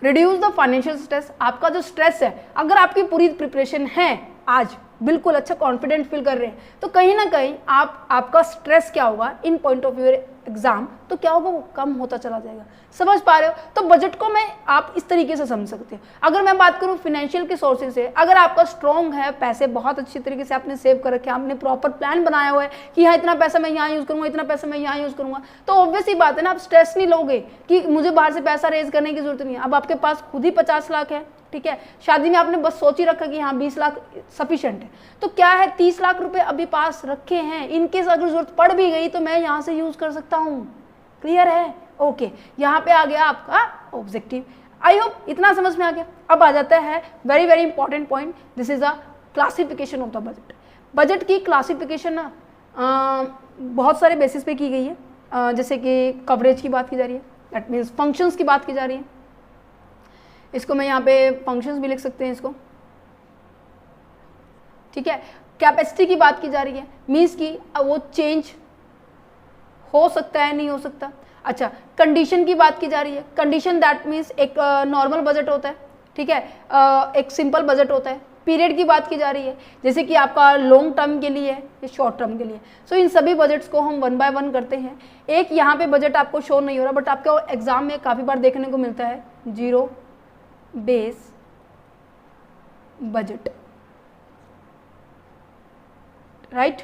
S1: रिड्यूस द फाइनेंशियल स्ट्रेस, आपका जो स्ट्रेस है, अगर आपकी पूरी प्रिपरेशन है, आज बिल्कुल अच्छा कॉन्फिडेंट फील कर रहे हैं, तो कहीं ना कहीं आपका स्ट्रेस क्या होगा इन पॉइंट ऑफ व्यू एग्जाम, तो क्या होगा, वो कम होता चला जाएगा। समझ पा रहे हो। तो बजट को मैं आप इस तरीके से समझ सकते हो। अगर मैं बात करूं फाइनेंशियल के सोर्सेज से, अगर आपका स्ट्रॉन्ग है, पैसे बहुत अच्छी तरीके से आपने सेव कर रखे, आपने प्रॉपर प्लान बनाया हुआ है कि हाँ इतना पैसा मैं यहाँ यूज करूंगा, इतना पैसा मैं यहाँ यूज करूंगा, तो ऑब्वियस ही बात है ना, आप स्ट्रेस नहीं लोगे कि मुझे बाहर से पैसा रेज करने की जरूरत नहीं है। अब आपके पास खुद ही 50 लाख है, ठीक है, शादी में आपने बस सोच ही रखा कि हाँ 20 लाख सफिशिएंट है, तो क्या है 30 लाख रुपए अभी पास रखे हैं, इनकेस अगर जरूरत पड़ भी गई तो मैं यहाँ से यूज कर सकता हूँ। क्लियर है, ओके। यहाँ पे आ गया आपका ऑब्जेक्टिव। आई होप इतना समझ में आ गया। अब आ जाता है very very important point, this is a classification of the budget. Budget की क्लासिफिकेशन ना बहुत सारे बेसिस पे की गई है, जैसे कि कवरेज की बात की जा रही है, दैट मीन्स फंक्शंस की बात की जा रही है। इसको मैं यहाँ पे फंक्शंस भी लिख सकते हैं इसको, ठीक है। कैपेसिटी की बात की जा रही है, मीन्स की वो चेंज हो सकता है, नहीं हो सकता। अच्छा, कंडीशन की बात की जा रही है। कंडीशन दैट मीन्स एक नॉर्मल बजट होता है, ठीक है, एक सिंपल बजट होता है, पीरियड की बात की जा रही है, जैसे कि आपका लॉन्ग टर्म के लिए है या शॉर्ट टर्म के लिए। सो इन सभी बजट्स को हम 1 बाय 1 करते हैं। एक यहाँ पे बजट आपको शो नहीं हो रहा, बट आपको एग्जाम में काफ़ी बार देखने को मिलता है, जीरो बेस बजट, राइट,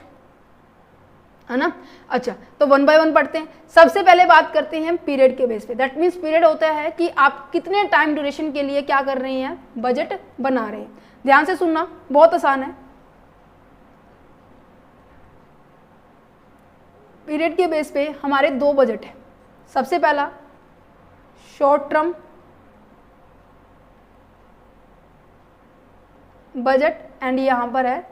S1: है ना। अच्छा, तो 1 बाय 1 पढ़ते हैं। सबसे पहले बात करते हैं पीरियड के बेस पे। दैट मीन्स पीरियड होता है कि आप कितने टाइम ड्यूरेशन के लिए क्या कर रहे हैं, बजट बना रहे हैं। ध्यान से सुनना, बहुत आसान है। पीरियड के बेस पे हमारे 2 बजट है। सबसे पहला शॉर्ट टर्म बजट एंड यहाँ पर है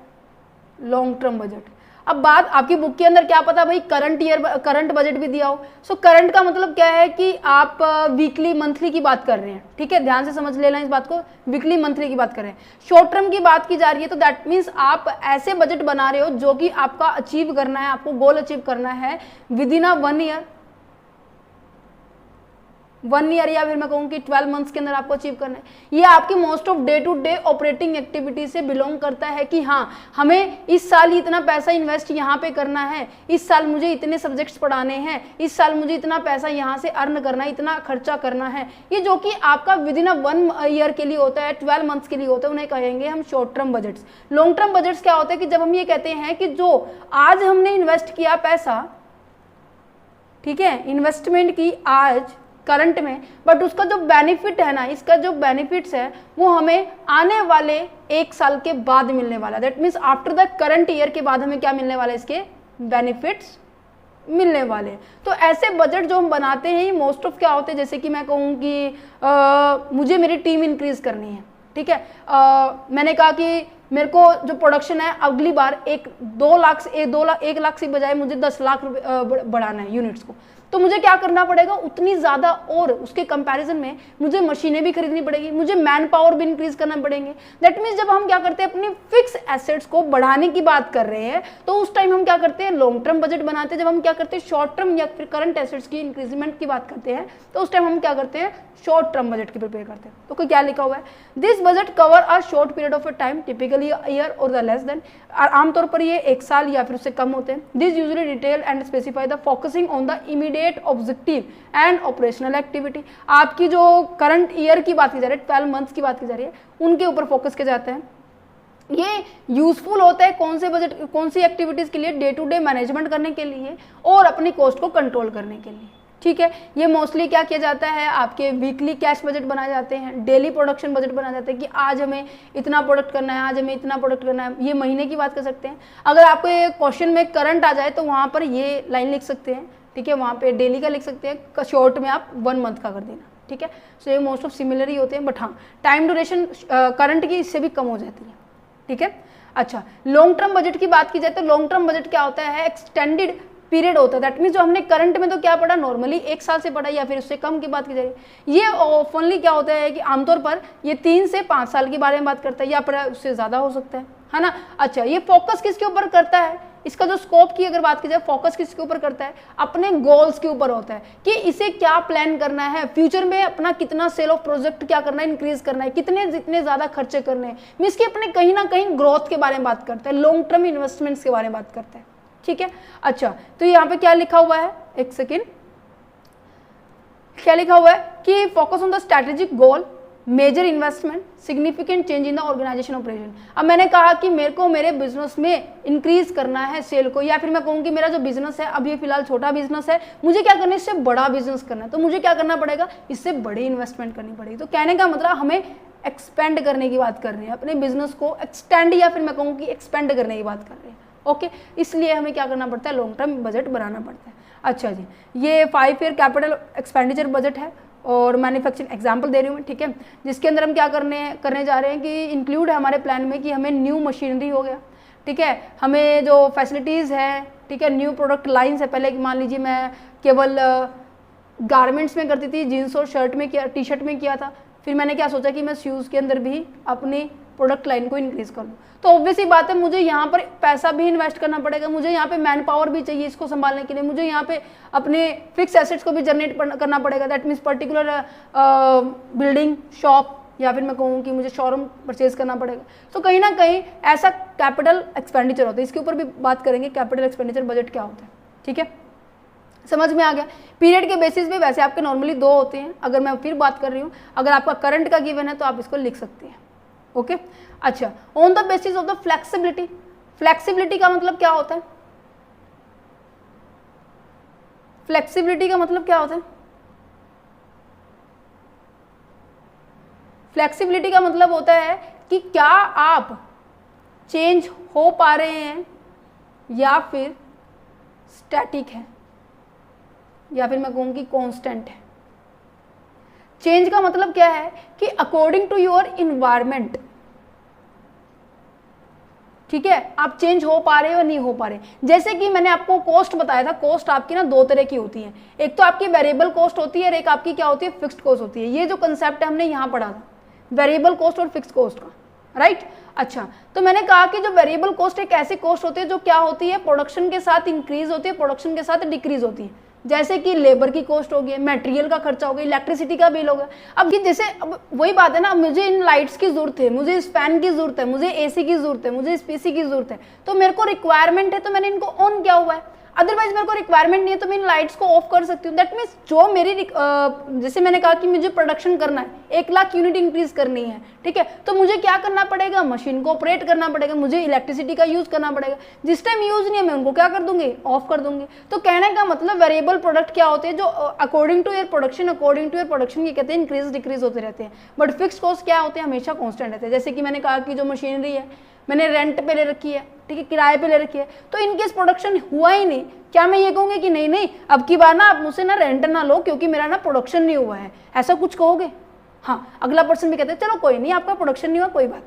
S1: लॉन्ग टर्म बजट। अब बात आपकी बुक के अंदर क्या पता भाई करंट बजट भी दिया हो। सो करंट का मतलब क्या है कि आप वीकली मंथली की बात कर रहे हैं, ठीक है, ध्यान से समझ लेना इस बात को, वीकली मंथली की बात कर रहे हैं। शॉर्ट टर्म की बात की जा रही है तो दैट मीन्स आप ऐसे बजट बना रहे हो जो कि आपका अचीव करना है, आपको गोल अचीव करना है विद इन 1 ईयर, 1 ईयर या फिर मैं कहूँ कि 12 मंथ्स के अंदर आपको अचीव करना है। ये आपकी most of day to day operating activity से बिलोंग करता है कि हाँ, हमें इस साल इतना पैसा इन्वेस्ट यहाँ पे करना है, इस साल मुझे इतने सब्जेक्ट्स पढ़ाने हैं, इस साल मुझे इतना पैसा यहाँ से अर्न करना है, इतना खर्चा करना है। ये जो कि आपका विद इन 1 ईयर के लिए होता है, 12 मंथ्स के लिए होता है, उन्हें कहेंगे हम short term budgets. Long term budgets क्या होता है कि जब हम ये कहते हैं कि जो आज हमने इन्वेस्ट किया पैसा, ठीक है, इन्वेस्टमेंट की आज करंट में, बट उसका जो बेनिफिट है ना, इसका जो बेनिफिट्स है वो हमें आने वाले 1 साल के बाद मिलने वाला। That means after the current year के बाद हमें क्या मिलने वाला है, इसके बेनिफिट्स मिलने वाले। तो ऐसे बजट जो हम बनाते हैं ये मोस्ट ऑफ क्या होते हैं, जैसे कि मैं कहूँ कि मुझे मेरी टीम इंक्रीज करनी है, ठीक है, मैंने कहा कि मेरे को जो प्रोडक्शन है अगली बार 1 लाख से बजाय मुझे 10 लाख रुपए बढ़ाना है यूनिट्स को, तो मुझे क्या करना पड़ेगा, उतनी ज़्यादा और उसके कंपैरिजन में मुझे मशीनें भी खरीदनी पड़ेगी, मुझे मैन पावर भी इंक्रीज करना पड़ेंगे। दैट मीन्स जब हम क्या करते हैं अपनी फिक्स एसेट्स को बढ़ाने की बात कर रहे हैं तो उस टाइम हम क्या करते हैं, लॉन्ग टर्म बजट बनाते हैं। जब हम क्या करते हैं शॉर्ट टर्म या फिर करंट एसेट्स की इंक्रीजमेंट की बात करते हैं तो उस टाइम हम क्या करते हैं, शॉर्ट टर्म बजट की प्रिपेयर करते हैं। तो कोई क्या लिखा हुआ है, this budget cover a short period of a time, typically year और द लेस देन, आमतौर पर ये 1 साल या फिर उससे कम होते हैं। This usually detail and specify the focusing on the immediate objective and operational activity. आपकी जो करंट ईयर की बात की जा रही है, 12 मंथ्स की बात की जा रही है, उनके ऊपर फोकस किया जाता है। ये यूजफुल होता है कौन से बजट, कौन सी एक्टिविटीज के लिए, डे टू डे मैनेजमेंट करने के लिए और अपनी कॉस्ट को कंट्रोल करने के लिए, ठीक है। ये मोस्टली क्या किया जाता है, आपके वीकली कैश बजट बनाए जाते हैं, डेली प्रोडक्शन बजट बनाए जाते हैं कि आज हमें इतना प्रोडक्ट करना है, आज हमें इतना प्रोडक्ट करना है। ये महीने की बात कर सकते हैं। अगर आपको ये क्वेश्चन में करंट आ जाए तो वहाँ पर ये लाइन लिख सकते हैं, ठीक है, वहाँ पे डेली का लिख सकते हैं, शॉर्ट में आप 1 मंथ का कर देना, ठीक है। सो ये मोस्ट ऑफ सिमिलर ही होते हैं, बट हाँ टाइम ड्यूरेशन करंट की इससे भी कम हो जाती है, ठीक है। अच्छा, लॉन्ग टर्म बजट की बात की जाए तो लॉन्ग टर्म बजट क्या होता है, एक्सटेंडेड पीरियड होता है। दैट मीन्स जो हमने करंट में तो क्या पढ़ा, नॉर्मली 1 साल से पढ़ा या फिर उससे कम की बात की जा रही है। ये ऑफनली क्या होता है कि आमतौर पर ये 3 से 5 साल के बारे में बात करता है या फिर उससे ज़्यादा हो सकता है ना। अच्छा, ये फोकस किसके ऊपर करता है, इसका जो स्कोप की अगर बात की जाए, फोकस किसके ऊपर करता है, अपने गोल्स के ऊपर होता है कि इसे क्या प्लान करना है, फ्यूचर में अपना कितना सेल ऑफ प्रोजेक्ट क्या करना है, इंक्रीज करना है, जितने ज़्यादा खर्चे करने हैं, मीन्स कि अपने कहीं ना कहीं ग्रोथ के बारे में बात करता है, लॉन्ग टर्म इन्वेस्टमेंट्स के बारे में बात करता है, ठीक है। अच्छा, तो यहाँ पे क्या लिखा हुआ है, एक सेकेंड, क्या लिखा हुआ है कि focus on the strategic goal, major investment, significant change in the organization operation. अब मैंने कहा कि मेरे को मेरे बिजनेस में इंक्रीज करना है सेल को, या फिर मैं कहूँ कि मेरा जो बिजनेस है अभी फिलहाल छोटा बिजनेस है, मुझे क्या करना है, इससे बड़ा बिजनेस करना है, तो मुझे क्या करना पड़ेगा, इससे बड़ी इन्वेस्टमेंट करनी पड़ेगी। तो कहने का मतलब हमें एक्सपेंड करने की बात कर रहे हैं, अपने बिजनेस को एक्सटेंड या फिर मैं कहूँ कि एक्सपेंड करने की बात कर रहे हैं, ओके। इसलिए हमें क्या करना पड़ता है, लॉन्ग टर्म बजट बनाना पड़ता है। अच्छा जी, ये 5 ईयर कैपिटल एक्सपेंडिचर बजट है और मैन्युफैक्चरिंग एग्जांपल दे रही हूँ मैं, ठीक है, जिसके अंदर हम क्या करने जा रहे हैं कि इंक्लूड है हमारे प्लान में कि हमें न्यू मशीनरी हो गया, ठीक है, हमें जो फैसिलिटीज़ है, ठीक है, न्यू प्रोडक्ट लाइन्स है। पहले मान लीजिए मैं केवल गारमेंट्स में करती थी, जीन्स और शर्ट में किया, टी शर्ट में किया था, फिर मैंने क्या सोचा कि मैं शूज़ के अंदर भी अपनी प्रोडक्ट लाइन को इंक्रीज कर लूँ। तो ऑब्वियस ही बात है, मुझे यहाँ पर पैसा भी इन्वेस्ट करना पड़ेगा, मुझे यहाँ पे मैन पावर भी चाहिए इसको संभालने के लिए, मुझे यहाँ पे अपने फिक्स एसेट्स को भी जनरेट करना पड़ेगा। That means particular building, shop, या फिर मैं कहूँ कि मुझे शोरूम परचेज करना पड़ेगा, तो कहीं ना कहीं ऐसा कैपिटल एक्सपेंडिचर होता है। इसके ऊपर भी बात करेंगे कैपिटल एक्सपेंडिचर बजट क्या होता है, ठीक है, समझ में आ गया। पीरियड के बेसिस पे वैसे आपके नॉर्मली 2 होते हैं, अगर मैं फिर बात कर रही हूँ, अगर आपका करंट का गिवन है तो आप इसको लिख सकते हैं, ओके। अच्छा, on the basis of the flexibility, flexibility का मतलब क्या होता है, फ्लेक्सिबिलिटी का मतलब क्या होता है, फ्लेक्सिबिलिटी का मतलब होता है कि क्या आप चेंज हो पा रहे हैं या फिर स्टैटिक है, या फिर मैं कहूँगी कांस्टेंट है। चेंज का मतलब क्या है कि अकॉर्डिंग टू योर इन्वायरमेंट, ठीक है, आप चेंज हो पा रहे हो या नहीं हो पा रहे। जैसे कि मैंने आपको कॉस्ट बताया था, कॉस्ट आपकी ना 2 तरह की होती है, एक तो आपकी वेरिएबल कॉस्ट होती है और एक आपकी क्या होती है, फिक्स्ड कॉस्ट होती है। ये जो कंसेप्ट है हमने यहाँ पढ़ा था, वेरिएबल कॉस्ट और फिक्स्ड कॉस्ट का, राइट। अच्छा, तो मैंने कहा कि जो वेरिएबल कॉस्ट एक ऐसी कॉस्ट होती है जो क्या होती है, प्रोडक्शन के साथ इंक्रीज होती है, प्रोडक्शन के साथ डिक्रीज होती है। जैसे कि लेबर की कॉस्ट हो गई, मटेरियल का खर्चा हो गया, इलेक्ट्रिसिटी का बिल हो गया। अब कि जैसे अब वही बात है ना, मुझे इन लाइट्स की जरूरत है, मुझे इस फैन की जरूरत है, मुझे एसी की जरूरत है, मुझे इस पीसी की जरूरत है, तो मेरे को रिक्वायरमेंट है तो मैंने इनको ऑन किया हुआ है। अदरवाइज मेरे को रिक्वायरमेंट नहीं है तो मैं इन लाइट्स को ऑफ कर सकती हूँ। दैट मीन्स जो मेरी जैसे मैंने कहा कि मुझे प्रोडक्शन करना है, 1 लाख यूनिट इंक्रीज करनी है, ठीक है, तो मुझे क्या करना पड़ेगा, मशीन को ऑपरेट करना पड़ेगा, मुझे इलेक्ट्रिसिटी का यूज करना पड़ेगा। जिस टाइम यूज नहीं है मैं उनको क्या कर दूंगी, ऑफ कर दूंगी। तो कहने का मतलब वेरिएबल प्रोडक्ट क्या होते हैं, जो अकॉर्डिंग टू योर प्रोडक्शन ये कहते हैं इंक्रीज डिक्रीज होते रहते हैं। बट फिक्स कॉस्ट क्या होते हैं, हमेशा कॉन्स्टेंट रहते हैं। जैसे कि मैंने कहा कि जो मशीनरी है मैंने रेंट पे ले रखी है, ठीक है, किराए पे ले रखी है, तो इनकेस प्रोडक्शन हुआ ही नहीं, क्या मैं ये कहूँगी कि नहीं नहीं अब की बार ना आप मुझसे ना रेंट ना लो क्योंकि मेरा ना प्रोडक्शन नहीं हुआ है, ऐसा कुछ कहोगे? हाँ, अगला पर्सन भी कहते हैं चलो कोई नहीं आपका प्रोडक्शन नहीं हुआ कोई बात,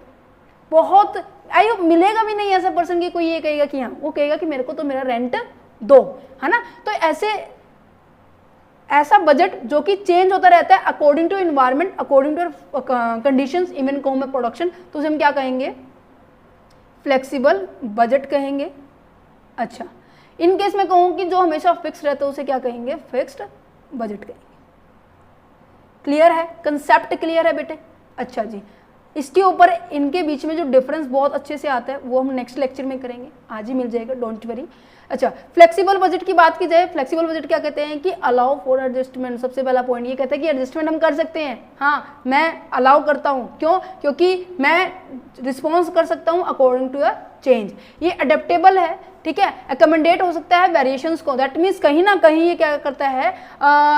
S1: बहुत आई मिलेगा भी नहीं ऐसा पर्सन की कोई ये कहेगा कि हाँ, वो कहेगा कि मेरे को तो मेरा रेंट दो, है ना। तो ऐसा बजट जो कि चेंज होता रहता है according to environment, according to conditions, even कहूँ मैं प्रोडक्शन, तो उसे हम क्या कहेंगे, फ्लेक्सिबल बजट कहेंगे। अच्छा, इन केस में कहूँ कि जो हमेशा फिक्स रहता है उसे क्या कहेंगे, फिक्स्ड बजट कहेंगे। क्लियर है, कंसेप्ट क्लियर है बेटे? अच्छा जी, इसके ऊपर इनके बीच में जो डिफरेंस बहुत अच्छे से आता है वो हम नेक्स्ट लेक्चर में करेंगे, आज ही मिल जाएगा, डोंट वरी। अच्छा, फ्लेक्सिबल बजट की बात की जाए, फ्लेक्सिबल बजट क्या कहते हैं कि अलाउ फॉर एडजस्टमेंट। सबसे पहला पॉइंट ये कहता है कि एडजस्टमेंट हम कर सकते हैं। हाँ, मैं अलाउ करता हूँ, क्यों? क्योंकि मैं रिस्पॉन्स कर सकता हूँ अकॉर्डिंग टू अ चेंज। ये अडेप्टेबल है, ठीक है, अकोमोडेट हो सकता है वेरिएशंस को। दैट मीन्स कहीं ना कहीं ये क्या करता है,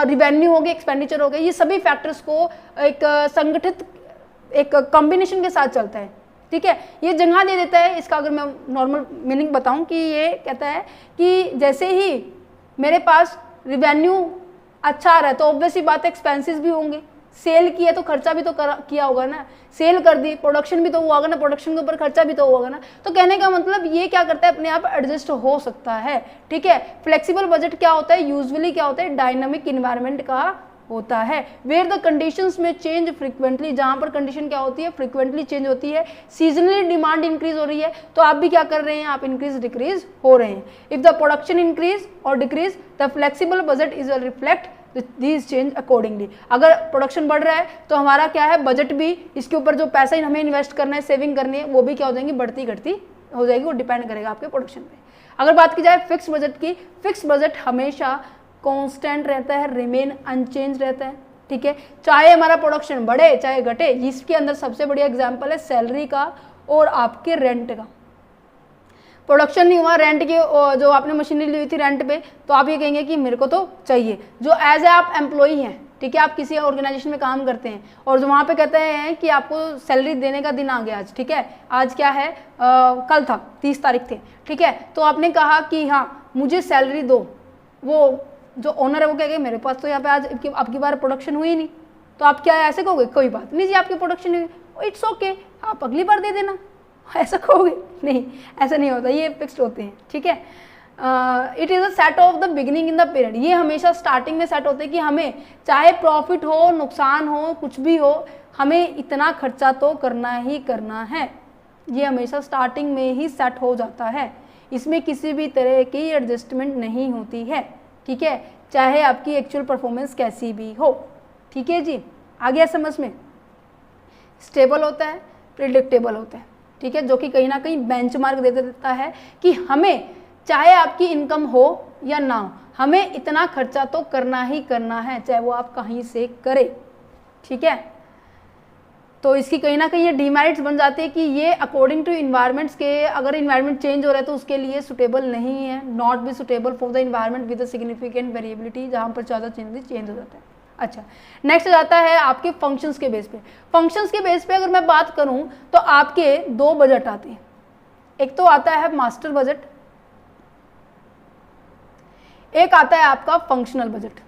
S1: रिवेन्यू हो गया, एक्सपेंडिचर हो गया, ये सभी फैक्टर्स को एक संगठित एक कॉम्बिनेशन के साथ चलता है, ठीक है। ये जगह दे देता है, इसका अगर मैं नॉर्मल मीनिंग बताऊं कि ये कहता है कि जैसे ही मेरे पास रिवेन्यू अच्छा आ रहा है तो ऑब्वियस ही बात है एक्सपेंसेस भी होंगे, सेल किया तो खर्चा भी तो किया होगा ना, सेल कर दी प्रोडक्शन भी तो हुआ होगा ना, प्रोडक्शन के ऊपर खर्चा भी तो हुआ होगा ना। तो कहने का मतलब ये क्या करता है, अपने आप एडजस्ट हो सकता है, ठीक है। फ्लेक्सिबल बजट क्या होता है, यूजुअली क्या होता है, डायनामिक इन्वायरमेंट का होता है, वेयर द कंडीशंस में चेंज फ्रीक्वेंटली, जहां पर कंडीशन क्या होती है, फ्रीक्वेंटली चेंज होती है। सीजनली डिमांड इंक्रीज हो रही है तो आप भी क्या कर रहे हैं, आप इंक्रीज डिक्रीज हो रहे हैं। इफ द प्रोडक्शन इंक्रीज और decrease the flexible budget is reflect these change accordingly. अगर प्रोडक्शन बढ़ रहा है तो हमारा क्या है, बजट भी, इसके ऊपर जो पैसा हमें इन्वेस्ट करना है, सेविंग करनी है, वो भी क्या हो जाएंगी, बढ़ती घटती हो जाएगी, वो डिपेंड करेगा आपके प्रोडक्शन पे। अगर बात की जाए फिक्स बजट की, फिक्स बजट हमेशा कांस्टेंट रहता है, रिमेन अनचेंज रहता है, ठीक है, चाहे हमारा प्रोडक्शन बढ़े चाहे घटे। इसके अंदर सबसे बढ़िया एग्जांपल है सैलरी का और आपके रेंट का। प्रोडक्शन नहीं हुआ, रेंट की जो आपने मशीनरी ली हुई थी रेंट पे, तो आप ये कहेंगे कि मेरे को तो चाहिए। जो एज ए आप एम्प्लॉई हैं, ठीक है, आप किसी ऑर्गेनाइजेशन में काम करते हैं और जो वहाँ पे कहते हैं कि आपको सैलरी देने का दिन आ गया आज, ठीक है, आज क्या है, कल था 30 तारीख थे, ठीक है, तो आपने कहा कि हाँ मुझे सैलरी दो। वो जो ओनर है वो कहेगा मेरे पास तो यहाँ पे आज आपकी बार प्रोडक्शन हुई नहीं, तो आप क्या ऐसे कहोगे, कोई बात नहीं जी आपकी प्रोडक्शन हुई, इट्स ओके, आप अगली बार दे देना, ऐसा कहोगे? नहीं, ऐसा नहीं होता, ये फिक्स्ड होते हैं, ठीक है। It is a set of the beginning in the period, ये हमेशा स्टार्टिंग में सेट होते हैं कि हमें चाहे प्रॉफिट हो, नुकसान हो, कुछ भी हो, हमें इतना खर्चा तो करना ही करना है। ये हमेशा स्टार्टिंग में ही सेट हो जाता है, इसमें किसी भी तरह की एडजस्टमेंट नहीं होती है, ठीक है, चाहे आपकी एक्चुअल परफॉर्मेंस कैसी भी हो, ठीक है जी, आ गया समझ में? स्टेबल होता है, प्रिडिक्टेबल होता है, ठीक है, जो कि कहीं ना कहीं बेंचमार्क दे देता है कि हमें चाहे आपकी इनकम हो या ना हो, हमें इतना खर्चा तो करना ही करना है, चाहे वो आप कहीं से करें, ठीक है। तो इसकी कहीं ना कहीं ये डीमेरिट्स बन जाते हैं कि ये अकॉर्डिंग टू इन्वायरमेंट्स के, अगर इन्वायरमेंट चेंज हो रहा है तो उसके लिए सुटेबल नहीं है, not be suitable for the environment with significant variability, जहाँ पर ज़्यादा चेंज हो जाता है। अच्छा, नेक्स्ट जाता है आपके फंक्शंस के बेस पे। फंक्शंस के बेस पे अगर मैं बात करूं तो आपके दो बजट आते हैं, एक तो आता है मास्टर बजट, एक आता है आपका फंक्शनल बजट।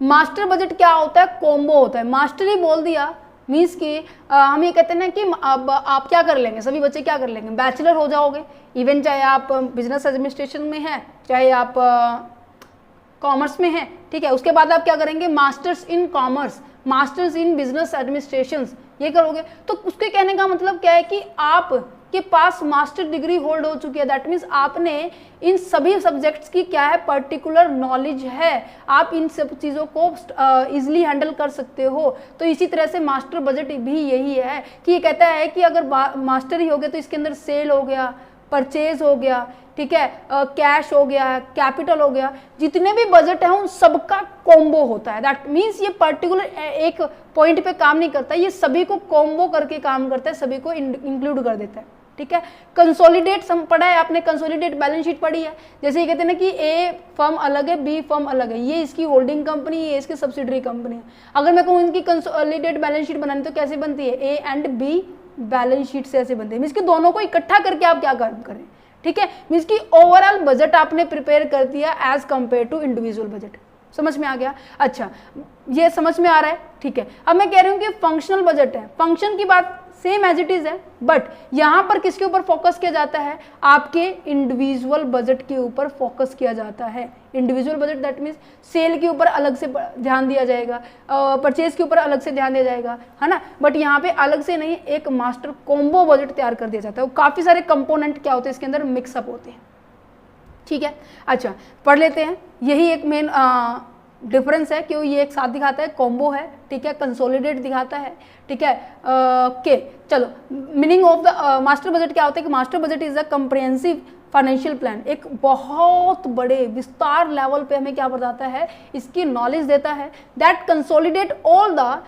S1: मास्टर बजट क्या होता है? कॉम्बो होता है। मास्टर ही बोल दिया मीन्स कि हम ये कहते हैं ना कि अब आप क्या कर लेंगे, सभी बच्चे क्या कर लेंगे, बैचलर हो जाओगे, इवन चाहे आप बिजनेस एडमिनिस्ट्रेशन में हैं, चाहे आप कॉमर्स में हैं, ठीक है। उसके बाद आप क्या करेंगे, masters in commerce, masters in business administration, ये करोगे। तो उसके कहने का मतलब क्या है कि आप के पास मास्टर डिग्री होल्ड हो चुकी है, दैट मीन्स आपने इन सभी सब्जेक्ट्स की क्या है, पर्टिकुलर नॉलेज है, आप इन सब चीज़ों को इजीली हैंडल कर सकते हो। तो इसी तरह से मास्टर बजट भी यही है कि ये कहता है कि अगर मास्टर ही हो गया तो इसके अंदर सेल हो गया, परचेज हो गया, ठीक है, कैश हो गया, कैपिटल हो गया, जितने भी बजट है उन सबका कॉम्बो होता है। दैट मीन्स ये पर्टिकुलर एक पॉइंट पे काम नहीं करता, ये सभी को कॉम्बो करके काम करता है, सभी को इंक्लूड कर देता है, ठीक है। कंसोलिडेट पढ़ा है आपने, कंसोलिडेट बैलेंस शीट पढ़ी है। जैसे ये कहते हैं ना कि ए फर्म अलग है, बी फर्म अलग है, ये इसकी होल्डिंग कंपनी, ये इसकी सब्सिडरी कंपनी है। अगर मैं कहूँ इनकी कंसोलिडेट बैलेंस शीट बनानी तो कैसे बनती है, A and be balance sheet से ऐसे बनते हैं, मीन्स कि दोनों को इकट्ठा करके आप क्या काम करें, ठीक है। मीन्स कि ओवरऑल बजट आपने प्रिपेयर कर दिया as compare to individual budget. समझ में आ गया? अच्छा, ये समझ में आ रहा है, ठीक है। अब मैं कह रही हूँ कि फंक्शनल बजट है, फंक्शन की बात सेम एज इट इज है, बट यहां पर किसके ऊपर फोकस किया जाता है, आपके इंडिविजुअल बजट के ऊपर फोकस किया जाता है। Individual budget that means sale के ऊपर अलग से ध्यान दिया जाएगा, परचेज के ऊपर अलग से ध्यान दिया जाएगा, है ना। बट यहाँ पे अलग से नहीं, एक मास्टर कॉम्बो बजट तैयार कर दिया जाता है। काफी सारे कंपोनेंट क्या होते हैं इसके अंदर, मिक्सअप होते हैं, ठीक है। अच्छा, पढ़ लेते हैं, यही एक मेन डिफरेंस है कि ये एक साथ दिखाता है, कॉम्बो है, ठीक है, कंसोलिडेट दिखाता है, ठीक है। के चलो, meaning of the master budget क्या होता है कि master budget is a comprehensive financial plan, एक बहुत बड़े विस्तार लेवल पे हमें क्या बताता है, इसकी नॉलेज देता है, that consolidate all the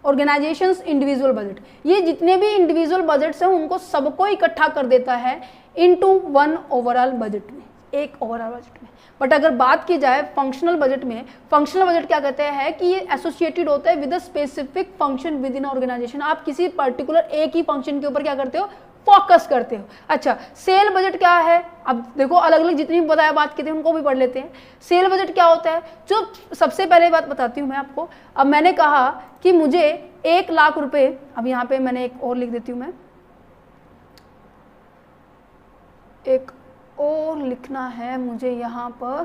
S1: organisations individual budget, ये जितने भी इंडिविजुअल बजट्स हैं उनको सबको इकट्ठा कर देता है इनटू वन ओवरऑल बजट में, एक ओवरऑल बजट में। बट अगर बात की जाए फंक्शनल बजट में, फंक्शनल बजट क्या कहते हैं कि ये एसोसिएटेड होता है with a specific function within organization, आप किसी पर्टिकुलर एक ही फंक्शन के ऊपर क्या करते हो, फोकस करते हो। अच्छा, सेल बजट क्या है, अब देखो अलग अलग जितनी भी बताया बात की थी उनको भी पढ़ लेते हैं। सेल बजट क्या होता है, जो सबसे पहले बात बताती हूँ मैं आपको। अब मैंने कहा कि मुझे 1 लाख रुपए, अब यहाँ पे मैंने एक और लिख देती हूँ, मैं एक और लिखना है मुझे यहाँ पर,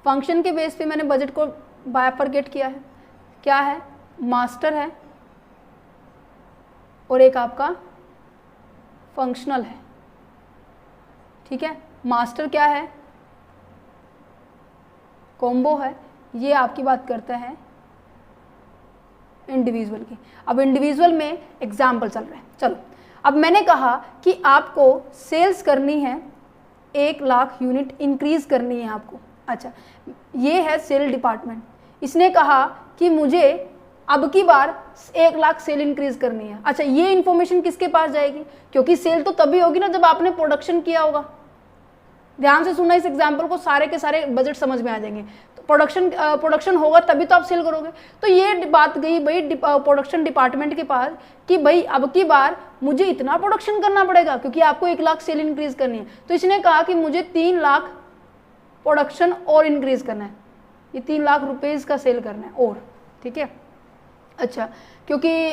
S1: फंक्शन के बेस पे मैंने बजट को बायफरकेट किया है, क्या है, मास्टर है और एक आपका फंक्शनल है, ठीक है। मास्टर क्या है, कॉम्बो है, ये आपकी बात करता है इंडिविजुअल की। अब इंडिविजुअल में एग्जाम्पल चल रहा है, चलो। अब मैंने कहा कि आपको सेल्स करनी है, 1 लाख यूनिट इंक्रीज करनी है आपको। अच्छा, ये है सेल डिपार्टमेंट, इसने कहा कि मुझे अब की बार 1 लाख सेल इंक्रीज करनी है। अच्छा, ये इंफॉर्मेशन किसके पास जाएगी, क्योंकि सेल तो तभी होगी ना जब आपने प्रोडक्शन किया होगा। ध्यान से सुनना इस एग्जाम्पल को, सारे के सारे बजट समझ में आ जाएंगे। तो प्रोडक्शन होगा तभी तो आप सेल करोगे। तो ये बात गई भाई प्रोडक्शन डिपार्टमेंट के पास कि भाई अब की बार मुझे इतना प्रोडक्शन करना पड़ेगा क्योंकि आपको 1 लाख सेल इंक्रीज करनी है। तो इसने कहा कि मुझे 3 लाख प्रोडक्शन और इंक्रीज करना है, ये 3 लाख रुपीज़ का सेल करना है और, ठीक है। अच्छा, क्योंकि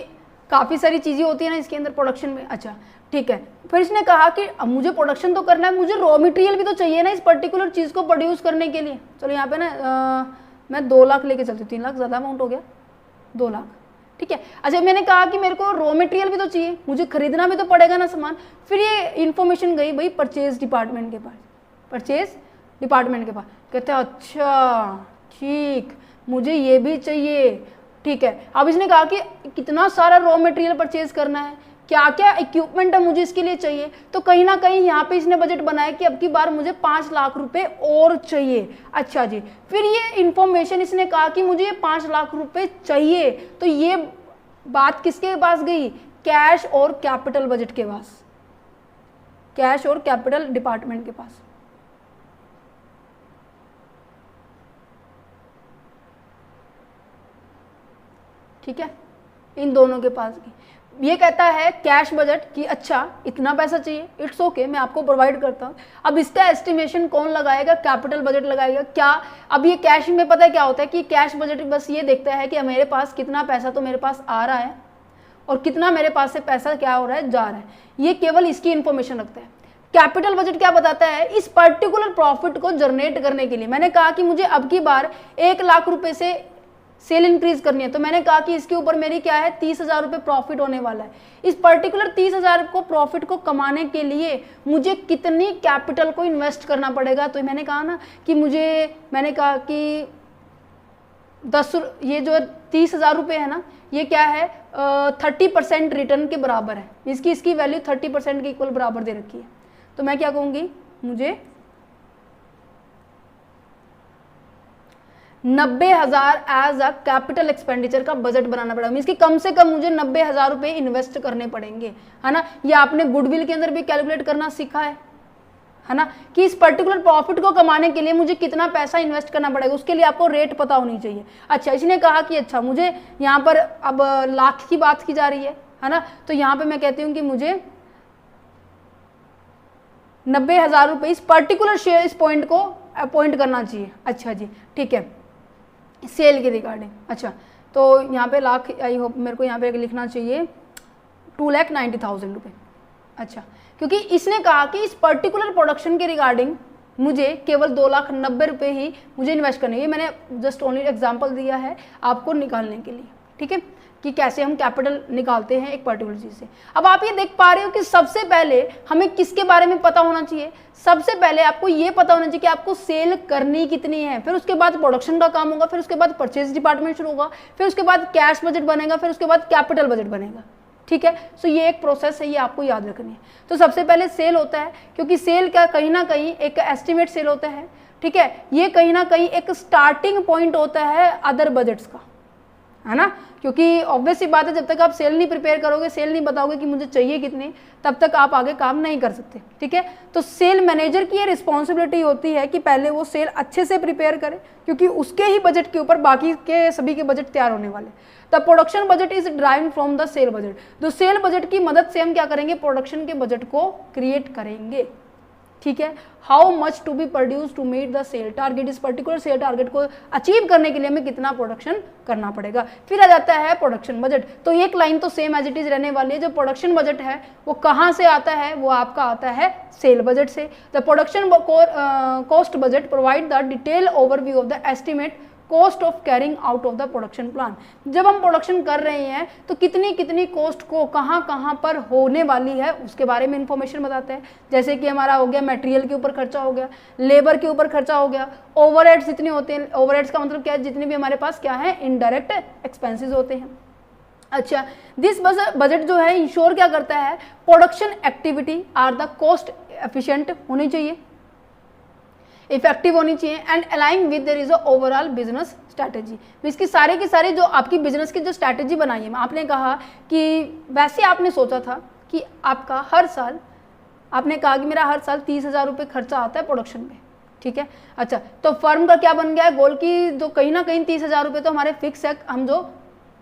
S1: काफ़ी सारी चीज़ें होती है ना इसके अंदर प्रोडक्शन में। अच्छा, ठीक है। फिर इसने कहा कि अब मुझे प्रोडक्शन तो करना है, मुझे रॉ मटेरियल भी तो चाहिए ना इस पर्टिकुलर चीज़ को प्रोड्यूस करने के लिए। चलो यहाँ पे ना मैं 2 लाख लेके चलती हूँ, 3 लाख ज़्यादा अमाउंट हो गया, 2 लाख, ठीक है। अच्छा, मैंने कहा कि मेरे को रॉ मटेरियल भी तो चाहिए, मुझे खरीदना भी तो पड़ेगा ना सामान। फिर ये इन्फॉर्मेशन गई भाई परचेज डिपार्टमेंट के पास, परचेज डिपार्टमेंट के पास। कहते हैं अच्छा ठीक, मुझे ये भी चाहिए, ठीक है। अब इसने कहा कि कितना सारा रॉ मटेरियल परचेज करना है, क्या क्या इक्विपमेंट है मुझे इसके लिए चाहिए, तो कहीं ना कहीं यहाँ पे इसने बजट बनाया कि अब की बार मुझे 5 लाख रुपए और चाहिए। अच्छा जी, फिर ये इंफॉर्मेशन इसने कहा कि मुझे 5 लाख रुपए चाहिए, तो ये बात किसके पास गई, कैश और कैपिटल बजट के पास, कैश और कैपिटल डिपार्टमेंट के पास। ठीक है, इन दोनों के पास गई। ये कहता है कैश बजट कि अच्छा इतना पैसा चाहिए, इट्स ओके, मैं आपको प्रोवाइड करता हूँ। अब इसका एस्टिमेशन कौन लगाएगा, कैपिटल बजट लगाएगा। क्या अब ये कैश में पता है क्या होता है कि कैश बजट बस ये देखता है कि मेरे पास कितना पैसा तो मेरे पास आ रहा है और कितना मेरे पास से पैसा क्या हो रहा है, जा रहा है, ये केवल इसकी इंफॉर्मेशन रखता है। कैपिटल बजट क्या बताता है, इस पर्टिकुलर प्रॉफिट को जनरेट करने के लिए मैंने कहा कि मुझे अब की बार 1 लाख रुपए से सेल इंक्रीज करनी है, तो मैंने कहा कि इसके ऊपर मेरी क्या है 30,000 रुपये प्रॉफिट होने वाला है। इस पर्टिकुलर 30,000 को प्रॉफिट को कमाने के लिए मुझे कितनी कैपिटल को इन्वेस्ट करना पड़ेगा, तो मैंने कहा ना कि मैंने कहा कि ये जो 30,000 रुपये है ना, ये क्या है 30% रिटर्न के बराबर है, इसकी वैल्यू 30% के इक्वल बराबर दे रखी है। तो मैं क्या कहूँगी, मुझे 90,000 एज अ कैपिटल एक्सपेंडिचर का बजट बनाना पड़ेगा। मींस कि कम से कम मुझे 90,000 रुपये इन्वेस्ट करने पड़ेंगे, है ना। ये आपने गुडविल के अंदर भी कैलकुलेट करना सीखा है ना, कि इस पर्टिकुलर प्रॉफिट को कमाने के लिए मुझे कितना पैसा इन्वेस्ट करना पड़ेगा, उसके लिए आपको रेट पता होनी चाहिए। अच्छा, इसने कहा कि अच्छा मुझे यहाँ पर अब लाख की बात की जा रही है ना, तो यहाँ पे मैं कहती हूँ कि मुझे 90,000 रुपये इस पर्टिकुलर शेयर, इस पॉइंट को अपॉइंट करना चाहिए। अच्छा जी, ठीक है, सेल के रिगार्डिंग। अच्छा, तो यहाँ पे लाख, आई होप मेरे को यहाँ पे लिखना चाहिए 2,90,000 रुपये। अच्छा, क्योंकि इसने कहा कि इस पर्टिकुलर प्रोडक्शन के रिगार्डिंग मुझे केवल 2,90,000 रुपये ही मुझे इन्वेस्ट करने, ये मैंने जस्ट ओनली एग्जांपल दिया है आपको निकालने के लिए, ठीक है, कि कैसे हम कैपिटल निकालते हैं एक पर्टिकुलर चीज़ से। अब आप ये देख पा रहे हो कि सबसे पहले हमें किसके बारे में पता होना चाहिए, सबसे पहले आपको ये पता होना चाहिए कि आपको सेल करनी कितनी है, फिर उसके बाद प्रोडक्शन का काम होगा, फिर उसके बाद परचेज डिपार्टमेंट शुरू होगा, फिर उसके बाद कैश बजट बनेगा, फिर उसके बाद कैपिटल बजट बनेगा। ठीक है, सो ये एक प्रोसेस है, ये आपको याद रखनी है। तो सबसे पहले सेल होता है, क्योंकि सेल का कहीं ना कहीं एक एस्टिमेट सेल होता है, ठीक है, ये कहीं ना कहीं एक स्टार्टिंग पॉइंट होता है अदर बजट्स का, है ना, क्योंकि ऑब्वियस सी बात है, जब तक आप सेल नहीं प्रिपेयर करोगे, सेल नहीं बताओगे कि मुझे चाहिए कितनी, तब तक आप आगे काम नहीं कर सकते। ठीक है, तो सेल मैनेजर की ये रिस्पॉन्सिबिलिटी होती है कि पहले वो सेल अच्छे से प्रिपेयर करे, क्योंकि उसके ही बजट के ऊपर बाकी के सभी के बजट तैयार होने वाले। The production budget is derived from the cell budget. तो सेल बजट की मदद से हम क्या करेंगे, प्रोडक्शन के बजट को क्रिएट करेंगे। ठीक है, how much to be produce to meet the sale target, इस पर्टिकुलर सेल टारगेट को अचीव करने के लिए हमें कितना प्रोडक्शन करना पड़ेगा। फिर आ जाता है प्रोडक्शन बजट। तो एक लाइन तो सेम एज इट इज रहने वाली है, जो प्रोडक्शन बजट है वो कहाँ से आता है, वो आपका आता है सेल बजट से। The production cost budget provide the detail overview of the estimate cost of carrying out of the production plan. जब हम प्रोडक्शन कर रहे हैं तो कितनी कितनी कॉस्ट को कहाँ कहाँ पर होने वाली है उसके बारे में इंफॉर्मेशन बताते हैं। जैसे कि हमारा हो गया मटेरियल के ऊपर खर्चा हो गया, लेबर के ऊपर खर्चा हो गया, ओवरहेड्स जितने होते हैं, ओवरहेड्स का मतलब क्या है, जितने भी हमारे पास क्या है इनडायरेक्ट एक्सपेंसेस होते हैं। अच्छा, दिस बजट जो है इंश्योर क्या करता है, production activity are the cost efficient होनी चाहिए, इफेक्टिव होनी चाहिए and align with there is a overall business strategy. इसकी सारे की सारी जो आपकी बिजनेस की जो स्ट्रैटेजी बनाई है, आपने कहा कि वैसे आपने सोचा था कि आपका हर साल, आपने कहा कि मेरा हर साल 30,000 रुपये खर्चा आता है प्रोडक्शन में। ठीक है, अच्छा, तो फर्म का क्या बन गया है गोल की, जो कहीं ना कहीं 30,000 रुपये तो हमारे फिक्स है, हम जो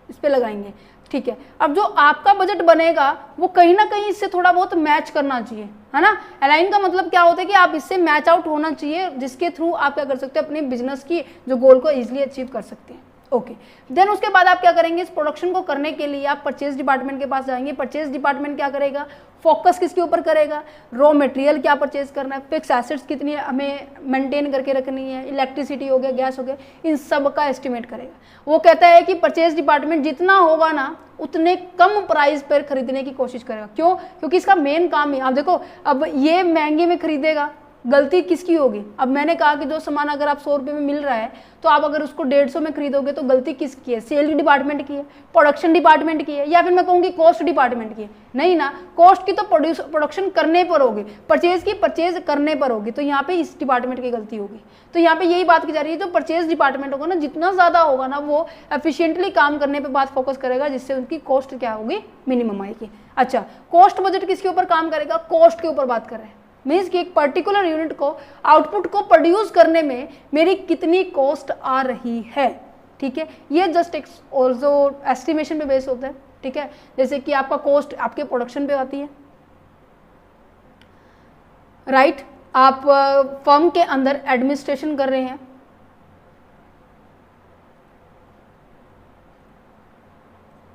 S1: इस पर लगाएंगे। ठीक है, अब जो आपका बजट बनेगा वो कहीं ना कहीं इससे थोड़ा बहुत मैच करना चाहिए, है ना। अलाइन का मतलब क्या होता है कि आप इससे मैच आउट होना चाहिए, जिसके थ्रू आप क्या कर सकते हैं, अपने बिजनेस की जो गोल को इजीली अचीव कर सकते हैं। ओके, देन उसके बाद आप क्या करेंगे, इस प्रोडक्शन को करने के लिए आप परचेज डिपार्टमेंट के पास जाएंगे। परचेज डिपार्टमेंट क्या करेगा, फोकस किसके ऊपर करेगा, रॉ मटेरियल क्या परचेज करना है, फिक्स एसेट्स कितनी हमें मेंटेन करके रखनी है, इलेक्ट्रिसिटी हो गया, गैस हो गया, इन सब का एस्टिमेट करेगा। वो कहता है कि परचेज डिपार्टमेंट जितना होगा ना उतने कम प्राइस पर खरीदने की कोशिश करेगा। क्यों, क्योंकि इसका मेन काम है, आप देखो अब ये महंगे में खरीदेगा, गलती किसकी होगी? अब मैंने कहा कि जो सामान अगर आप 100 रुपये में मिल रहा है तो आप अगर उसको 150 में खरीदोगे तो गलती किसकी है? सेल डिपार्टमेंट की है, प्रोडक्शन डिपार्टमेंट की है, या फिर मैं कहूँगी कॉस्ट डिपार्टमेंट की है? नहीं ना, कॉस्ट की तो प्रोडक्शन करने पर होगी, परचेज की परचेज करने पर होगी, तो यहाँ पे इस डिपार्टमेंट की गलती होगी। तो यहाँ पे यही बात की जा रही है, जो परचेज डिपार्टमेंट होगा ना, जितना ज़्यादा होगा ना वो एफिशिएंटली काम करने पर बात फोकस करेगा, जिससे उनकी कॉस्ट क्या होगी? मिनिमम आएगी। अच्छा, कॉस्ट बजट किसके ऊपर काम करेगा? कॉस्ट के ऊपर बात कर रहे हैं। मीन्स कि एक पर्टिकुलर यूनिट को आउटपुट को प्रोड्यूस करने में मेरी कितनी कॉस्ट आ रही है। ठीक है, ये जस्ट एक ऑल्सो एस्टिमेशन पे बेस होता है। ठीक है, जैसे कि आपका कॉस्ट आपके प्रोडक्शन पे आती है, राइट। आप फर्म के अंदर एडमिनिस्ट्रेशन कर रहे हैं,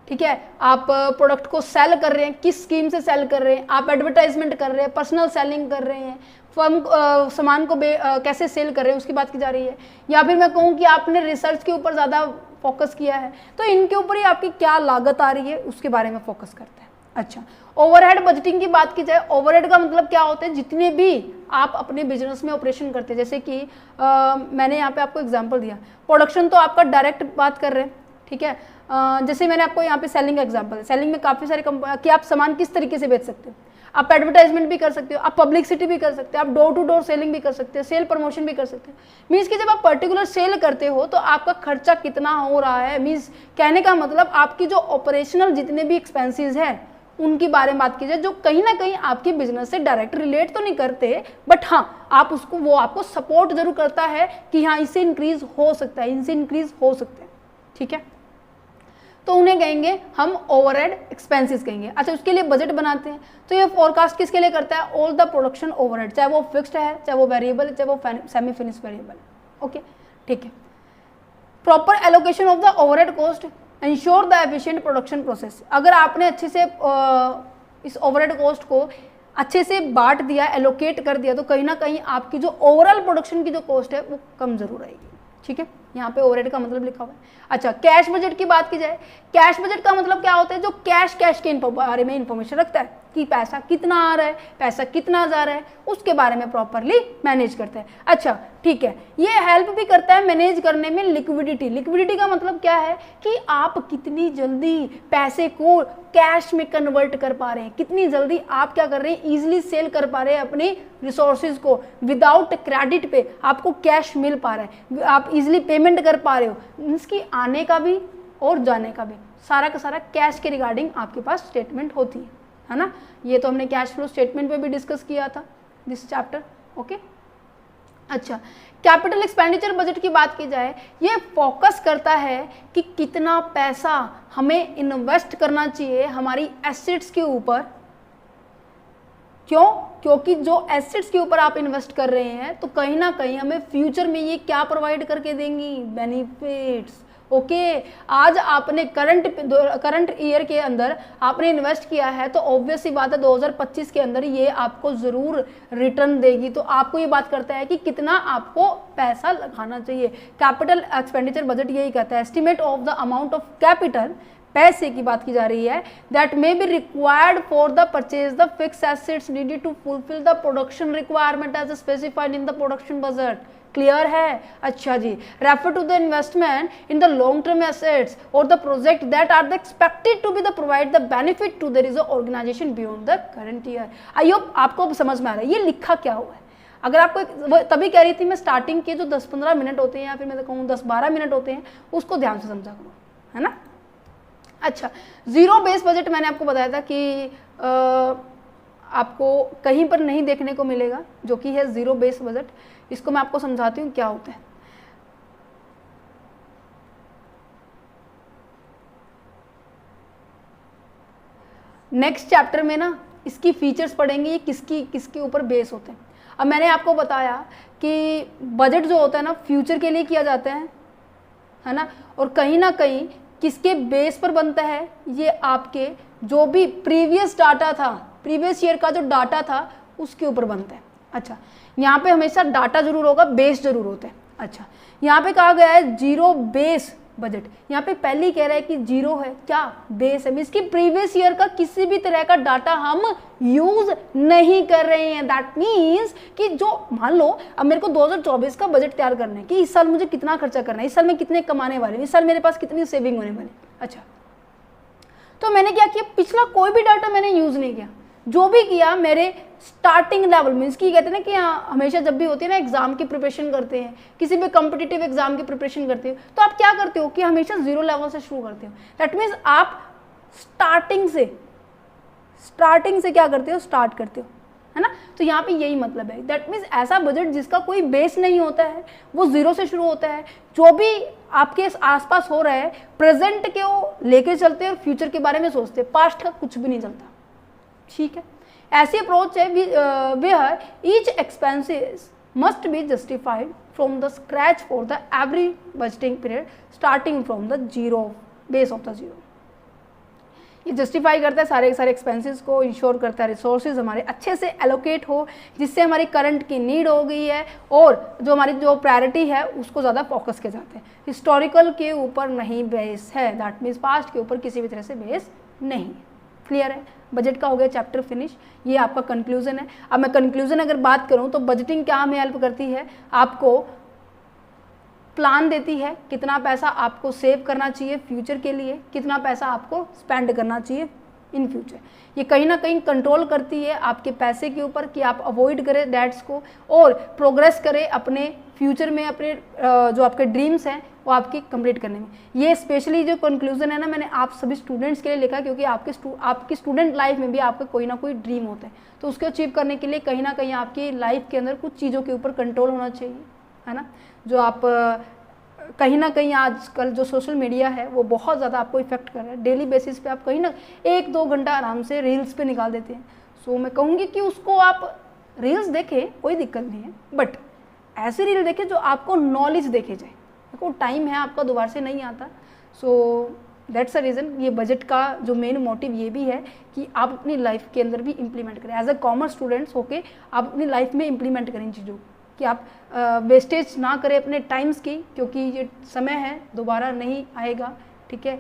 S1: ठीक है, आप प्रोडक्ट को सेल कर रहे हैं, किस स्कीम से सेल कर रहे हैं, आप एडवर्टाइजमेंट कर रहे हैं, पर्सनल सेलिंग कर रहे हैं, फर्म सामान को कैसे सेल कर रहे हैं उसकी बात की जा रही है, या फिर मैं कहूँ कि आपने रिसर्च के ऊपर ज़्यादा फोकस किया है, तो इनके ऊपर ही आपकी क्या लागत आ रही है उसके बारे में फोकस करते हैं। अच्छा, ओवरहेड बजटिंग की बात की जाए, ओवरहेड का मतलब क्या होता है? जितने भी आप अपने बिजनेस में ऑपरेशन करते हैं, जैसे कि मैंने यहाँ पे आपको एग्जांपल दिया, प्रोडक्शन तो आपका डायरेक्ट बात कर रहे हैं, ठीक है। जैसे मैंने आपको यहाँ पे सेलिंग का एग्जांपल है, सेलिंग में काफ़ी सारे कि आप सामान किस तरीके से बेच सकते हो, आप एडवर्टाइजमेंट भी कर सकते हो, आप पब्लिसिटी भी कर सकते हो, आप डोर टू डोर सेलिंग भी कर सकते हो, सेल प्रमोशन भी कर सकते हो। मीन्स कि जब आप पर्टिकुलर सेल करते हो तो आपका खर्चा कितना हो रहा है, मीन्स कहने का मतलब आपकी जो ऑपरेशनल जितने भी एक्सपेंसेस हैं उनकी बारे में बात की जाए, जो कहीं ना कहीं आपके बिजनेस से डायरेक्ट रिलेट तो नहीं करते, बट हाँ आप उसको वो आपको सपोर्ट जरूर करता है कि हाँ इससे इंक्रीज हो सकता है, इनसे इंक्रीज हो सकते हैं। ठीक है, तो उन्हें कहेंगे हम ओवरहेड एक्सपेंसेस कहेंगे। अच्छा, उसके लिए बजट बनाते हैं, तो ये फोरकास्ट किसके लिए करता है? ऑल द प्रोडक्शन ओवरहेड, चाहे वो फिक्स्ड है, चाहे वो वेरिएबल है, चाहे वो सेमी फिनिश वेरिएबल है। ओके, ठीक है। Proper allocation of the overhead cost ensure the efficient production process. अगर आपने अच्छे से इस ओवरहेड कॉस्ट को अच्छे से बांट दिया, एलोकेट कर दिया, तो कहीं ना कहीं आपकी जो ओवरऑल प्रोडक्शन की जो कॉस्ट है वो कम जरूर आएगी। ठीक है, यहाँ पे ओवरहेड का मतलब लिखा हुआ है। अच्छा, कैश बजट की बात की जाए, कैश बजट का मतलब क्या होता है? जो कैश के बारे में इंफॉर्मेशन रखता है कि पैसा कितना आ रहा है, पैसा कितना जा रहा है, उसके बारे में प्रॉपरली मैनेज करता है। अच्छा, ठीक है, ये हेल्प भी करता है मैनेज करने में लिक्विडिटी। लिक्विडिटी का मतलब क्या है कि आप कितनी जल्दी पैसे को कैश में कन्वर्ट कर पा रहे हैं, कितनी जल्दी आप क्या कर रहे हैं, इजीली सेल कर पा रहे हैं अपनी रिसोर्सेज को, विदाउट क्रेडिट पे आपको कैश मिल पा रहा है, आप इजीली पेमेंट कर पा रहे हो। इसकी आने का भी और जाने का भी सारा का सारा कैश के रिगार्डिंग आपके पास स्टेटमेंट होती है ना। ये तो हमने कैश फ्लो स्टेटमेंट पे भी डिस्कस किया था दिस चैप्टर। ओके, अच्छा, कैपिटल एक्सपेंडिचर बजट की बात की जाए, ये फोकस करता है कि कितना पैसा हमें इन्वेस्ट करना चाहिए हमारी एसेट्स के ऊपर। क्यों? क्योंकि जो एसेट्स के ऊपर आप इन्वेस्ट कर रहे हैं तो कहीं ना कहीं हमें फ्यूचर में ये क्या प्रोवाइड करके देंगी? बेनिफिट्स। ओके, आज आपने करंट ईयर के अंदर आपने इन्वेस्ट किया है तो ऑब्वियस सी बात है 2025 के अंदर ये आपको ज़रूर रिटर्न देगी। तो आपको ये बात करता है कि कितना आपको पैसा लगाना चाहिए। कैपिटल एक्सपेंडिचर बजट यही कहता है, estimate of the amount of capital, पैसे की बात की जा रही है, that may be required for the purchase the fix assets needed to fulfil the production requirement as specified in the production budget. Clear है? अच्छा जी, refer to the investment in the long term assets और the project that are the expected to be the provide the benefit to their is a organisation beyond the current year. I hope आपको समझ में आ रहा है ये लिखा क्या हुआ है। अगर आपको तभी कह रही थी मैं स्टार्टिंग के जो 10-15 मिनट होते हैं या फिर मैं कहूँ 10-12 मिनट होते हैं उसको ध्यान से समझा करो, है ना। अच्छा, जीरो बेस बजट मैंने आपको बताया था कि आपको कहीं पर नहीं देखने को मिलेगा, जो कि है जीरो बेस बजट। इसको मैं आपको समझाती हूँ क्या होता है। नेक्स्ट चैप्टर में ना इसकी फीचर्स पढ़ेंगे, ये किसके ऊपर बेस होते हैं। अब मैंने आपको बताया कि बजट जो होता है ना फ्यूचर के लिए किया जाता है ना, और कहीं ना कहीं किसके बेस पर बनता है? ये आपके जो भी प्रीवियस डाटा था, प्रीवियस ईयर का जो डाटा था उसके ऊपर बनता है। अच्छा, यहाँ पे हमेशा डाटा जरूर होगा, बेस जरूर होता है। अच्छा, यहाँ पे कहा गया है जीरो बेस बजट। यहाँ पे पहले ही कह रहा है कि जीरो है, क्या बेस है, इसकी प्रीवियस ईयर का किसी भी तरह का डाटा हम यूज नहीं कर रहे हैं। दैट मीन्स कि जो मान लो अब मेरे को 2024 का बजट तैयार करना है कि इस साल मुझे कितना खर्चा करना है, इस साल मैं कितने कमाने वाले हूँ, इस साल मेरे पास कितनी सेविंग होने वाली। अच्छा, तो मैंने क्या किया, पिछला कोई भी डाटा मैंने यूज नहीं किया, जो भी किया मेरे स्टार्टिंग लेवल मीन्स की कहते हैं ना कि हमेशा जब भी होती है ना एग्जाम की प्रिपरेशन करते हैं, किसी भी कॉम्पिटिटिव एग्जाम की प्रिपरेशन करते हो, तो आप क्या करते हो कि हमेशा जीरो लेवल से शुरू करते हो। दैट मीन्स आप स्टार्टिंग से क्या करते हो, स्टार्ट करते हो, है ना। तो यहाँ पे यही मतलब है। दैट मीन्स ऐसा बजट जिसका कोई बेस नहीं होता है, वो जीरो से शुरू होता है, जो भी आपके आसपास हो रहा है प्रेजेंट के वो लेके चलते हैं और फ्यूचर के बारे में सोचते हैं, पास्ट का कुछ भी नहीं चलता। ठीक है, ऐसी अप्रोच है where each expenses must be justified from the scratch for the every budgeting period starting from the zero base of the zero. ये जस्टिफाई करता है सारे के सारे एक्सपेंसेस को, इंश्योर करता है रिसोर्सेज हमारे अच्छे से एलोकेट हो, जिससे हमारी करंट की नीड हो गई है और जो हमारी जो प्रायोरिटी है उसको ज़्यादा फोकस किया जाता है। हिस्टोरिकल के ऊपर नहीं बेस है, दैट मीन्स पास्ट के ऊपर किसी भी तरह से बेस नहीं। क्लियर है, बजट का हो गया चैप्टर फिनिश। ये आपका कंक्लूजन है। अब मैं कंक्लूजन अगर बात करूँ तो बजटिंग क्या हमें हेल्प करती है, आपको प्लान देती है कितना पैसा आपको सेव करना चाहिए फ्यूचर के लिए, कितना पैसा आपको स्पेंड करना चाहिए इन फ्यूचर। ये कहीं ना कहीं कंट्रोल करती है आपके पैसे के ऊपर कि आप अवॉइड करें डेट्स को और प्रोग्रेस करें अपने फ्यूचर में, अपने जो आपके ड्रीम्स हैं वो आपकी कंप्लीट करने में। ये स्पेशली जो कंक्लूजन है ना, मैंने आप सभी स्टूडेंट्स के लिए लिखा क्योंकि आपकी स्टूडेंट लाइफ में भी आपका कोई ना कोई ड्रीम होता है, तो उसको अचीव करने के लिए कहीं ना कहीं आपकी लाइफ के अंदर कुछ चीज़ों के ऊपर कंट्रोल होना चाहिए, है ना। जो आप कहीं ना कहीं आजकल जो सोशल मीडिया है वो बहुत ज़्यादा आपको इफेक्ट कर रहा है। डेली बेसिस पे आप कहीं ना 1-2 घंटा आराम से रील्स पे निकाल देते हैं। सो मैं कहूँगी कि उसको आप रील्स देखें, कोई दिक्कत नहीं है, बट ऐसी रील देखें जो आपको नॉलेज देखे जाए। देखो टाइम है आपका, दोबारा से नहीं आता। सो दैट्स अ रीज़न। ये बजट का जो मेन मोटिव ये भी है कि आप अपनी लाइफ के अंदर भी इम्प्लीमेंट करें। एज अ कॉमर्स स्टूडेंट्स होके आप अपनी लाइफ में इम्प्लीमेंट करें इन चीज़ों कि आप वेस्टेज ना करें अपने टाइम्स की, क्योंकि ये समय है दोबारा नहीं आएगा। ठीक है,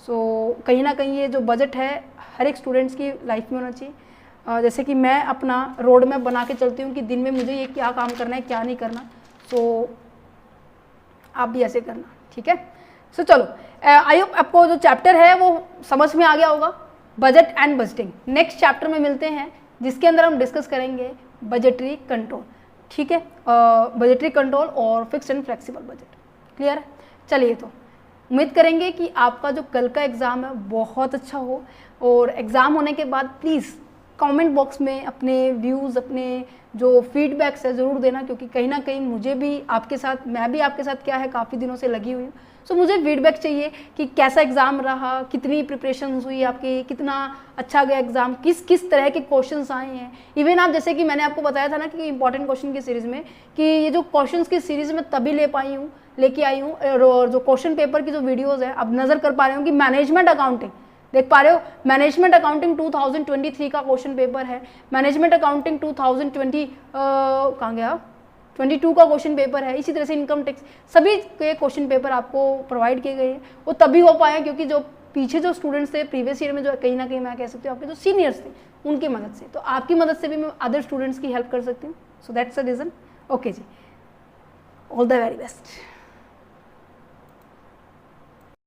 S1: सो कहीं ना कहीं ये जो बजट है हर एक स्टूडेंट्स की लाइफ में होना चाहिए। जैसे कि मैं अपना रोड मैप बना के चलती हूँ कि दिन में मुझे ये क्या काम करना है, क्या नहीं करना। सो आप भी ऐसे करना। ठीक है, सो चलो, आई होप आपको जो चैप्टर है वो समझ में आ गया होगा, budget and budgeting. Next chapter में मिलते हैं जिसके अंदर हम डिस्कस करेंगे बजटरी कंट्रोल। ठीक है, बजटरी कंट्रोल और fixed and flexible budget. Clear है, चलिए तो उम्मीद करेंगे कि आपका जो कल का एग्ज़ाम है बहुत अच्छा हो, और एग्ज़ाम होने के बाद प्लीज़ कमेंट बॉक्स में अपने व्यूज़, अपने जो फीडबैक्स है ज़रूर देना, क्योंकि कहीं ना कहीं मुझे भी आपके साथ, मैं भी आपके साथ क्या है काफ़ी दिनों से लगी हुई हूँ। सो मुझे फीडबैक चाहिए कि कैसा एग्ज़ाम रहा, कितनी प्रिपरेशन हुई आपकी, कितना अच्छा गया एग्ज़ाम, किस किस तरह के क्वेश्चंस आए हैं। इवन आप जैसे कि मैंने आपको बताया था ना कि इंपॉर्टेंट क्वेश्चन की सीरीज़ में, कि ये जो क्वेश्चंस की सीरीज़ में तभी लेके आई हूँ, और जो क्वेश्चन पेपर की जो वीडियोज़ है अब नज़र कर पा रहे हो कि मैनेजमेंट अकाउंटिंग देख पा रहे हो। मैनेजमेंट अकाउंटिंग 2023 का क्वेश्चन पेपर है। मैनेजमेंट अकाउंटिंग 2020 कहाँ गया 22 का क्वेश्चन पेपर है। इसी तरह से इनकम टैक्स, सभी के क्वेश्चन पेपर आपको प्रोवाइड किए गए हैं। वो तभी हो पाए क्योंकि जो पीछे जो स्टूडेंट्स थे प्रीवियस ईयर में, जो कहीं ना कहीं मैं कह सकती हूँ आपके जो सीनियर्स थे उनकी मदद से, तो आपकी मदद से भी मैं अदर स्टूडेंट्स की हेल्प कर सकती हूँ। So that's the reason. Okay जी, ऑल द वेरी बेस्ट।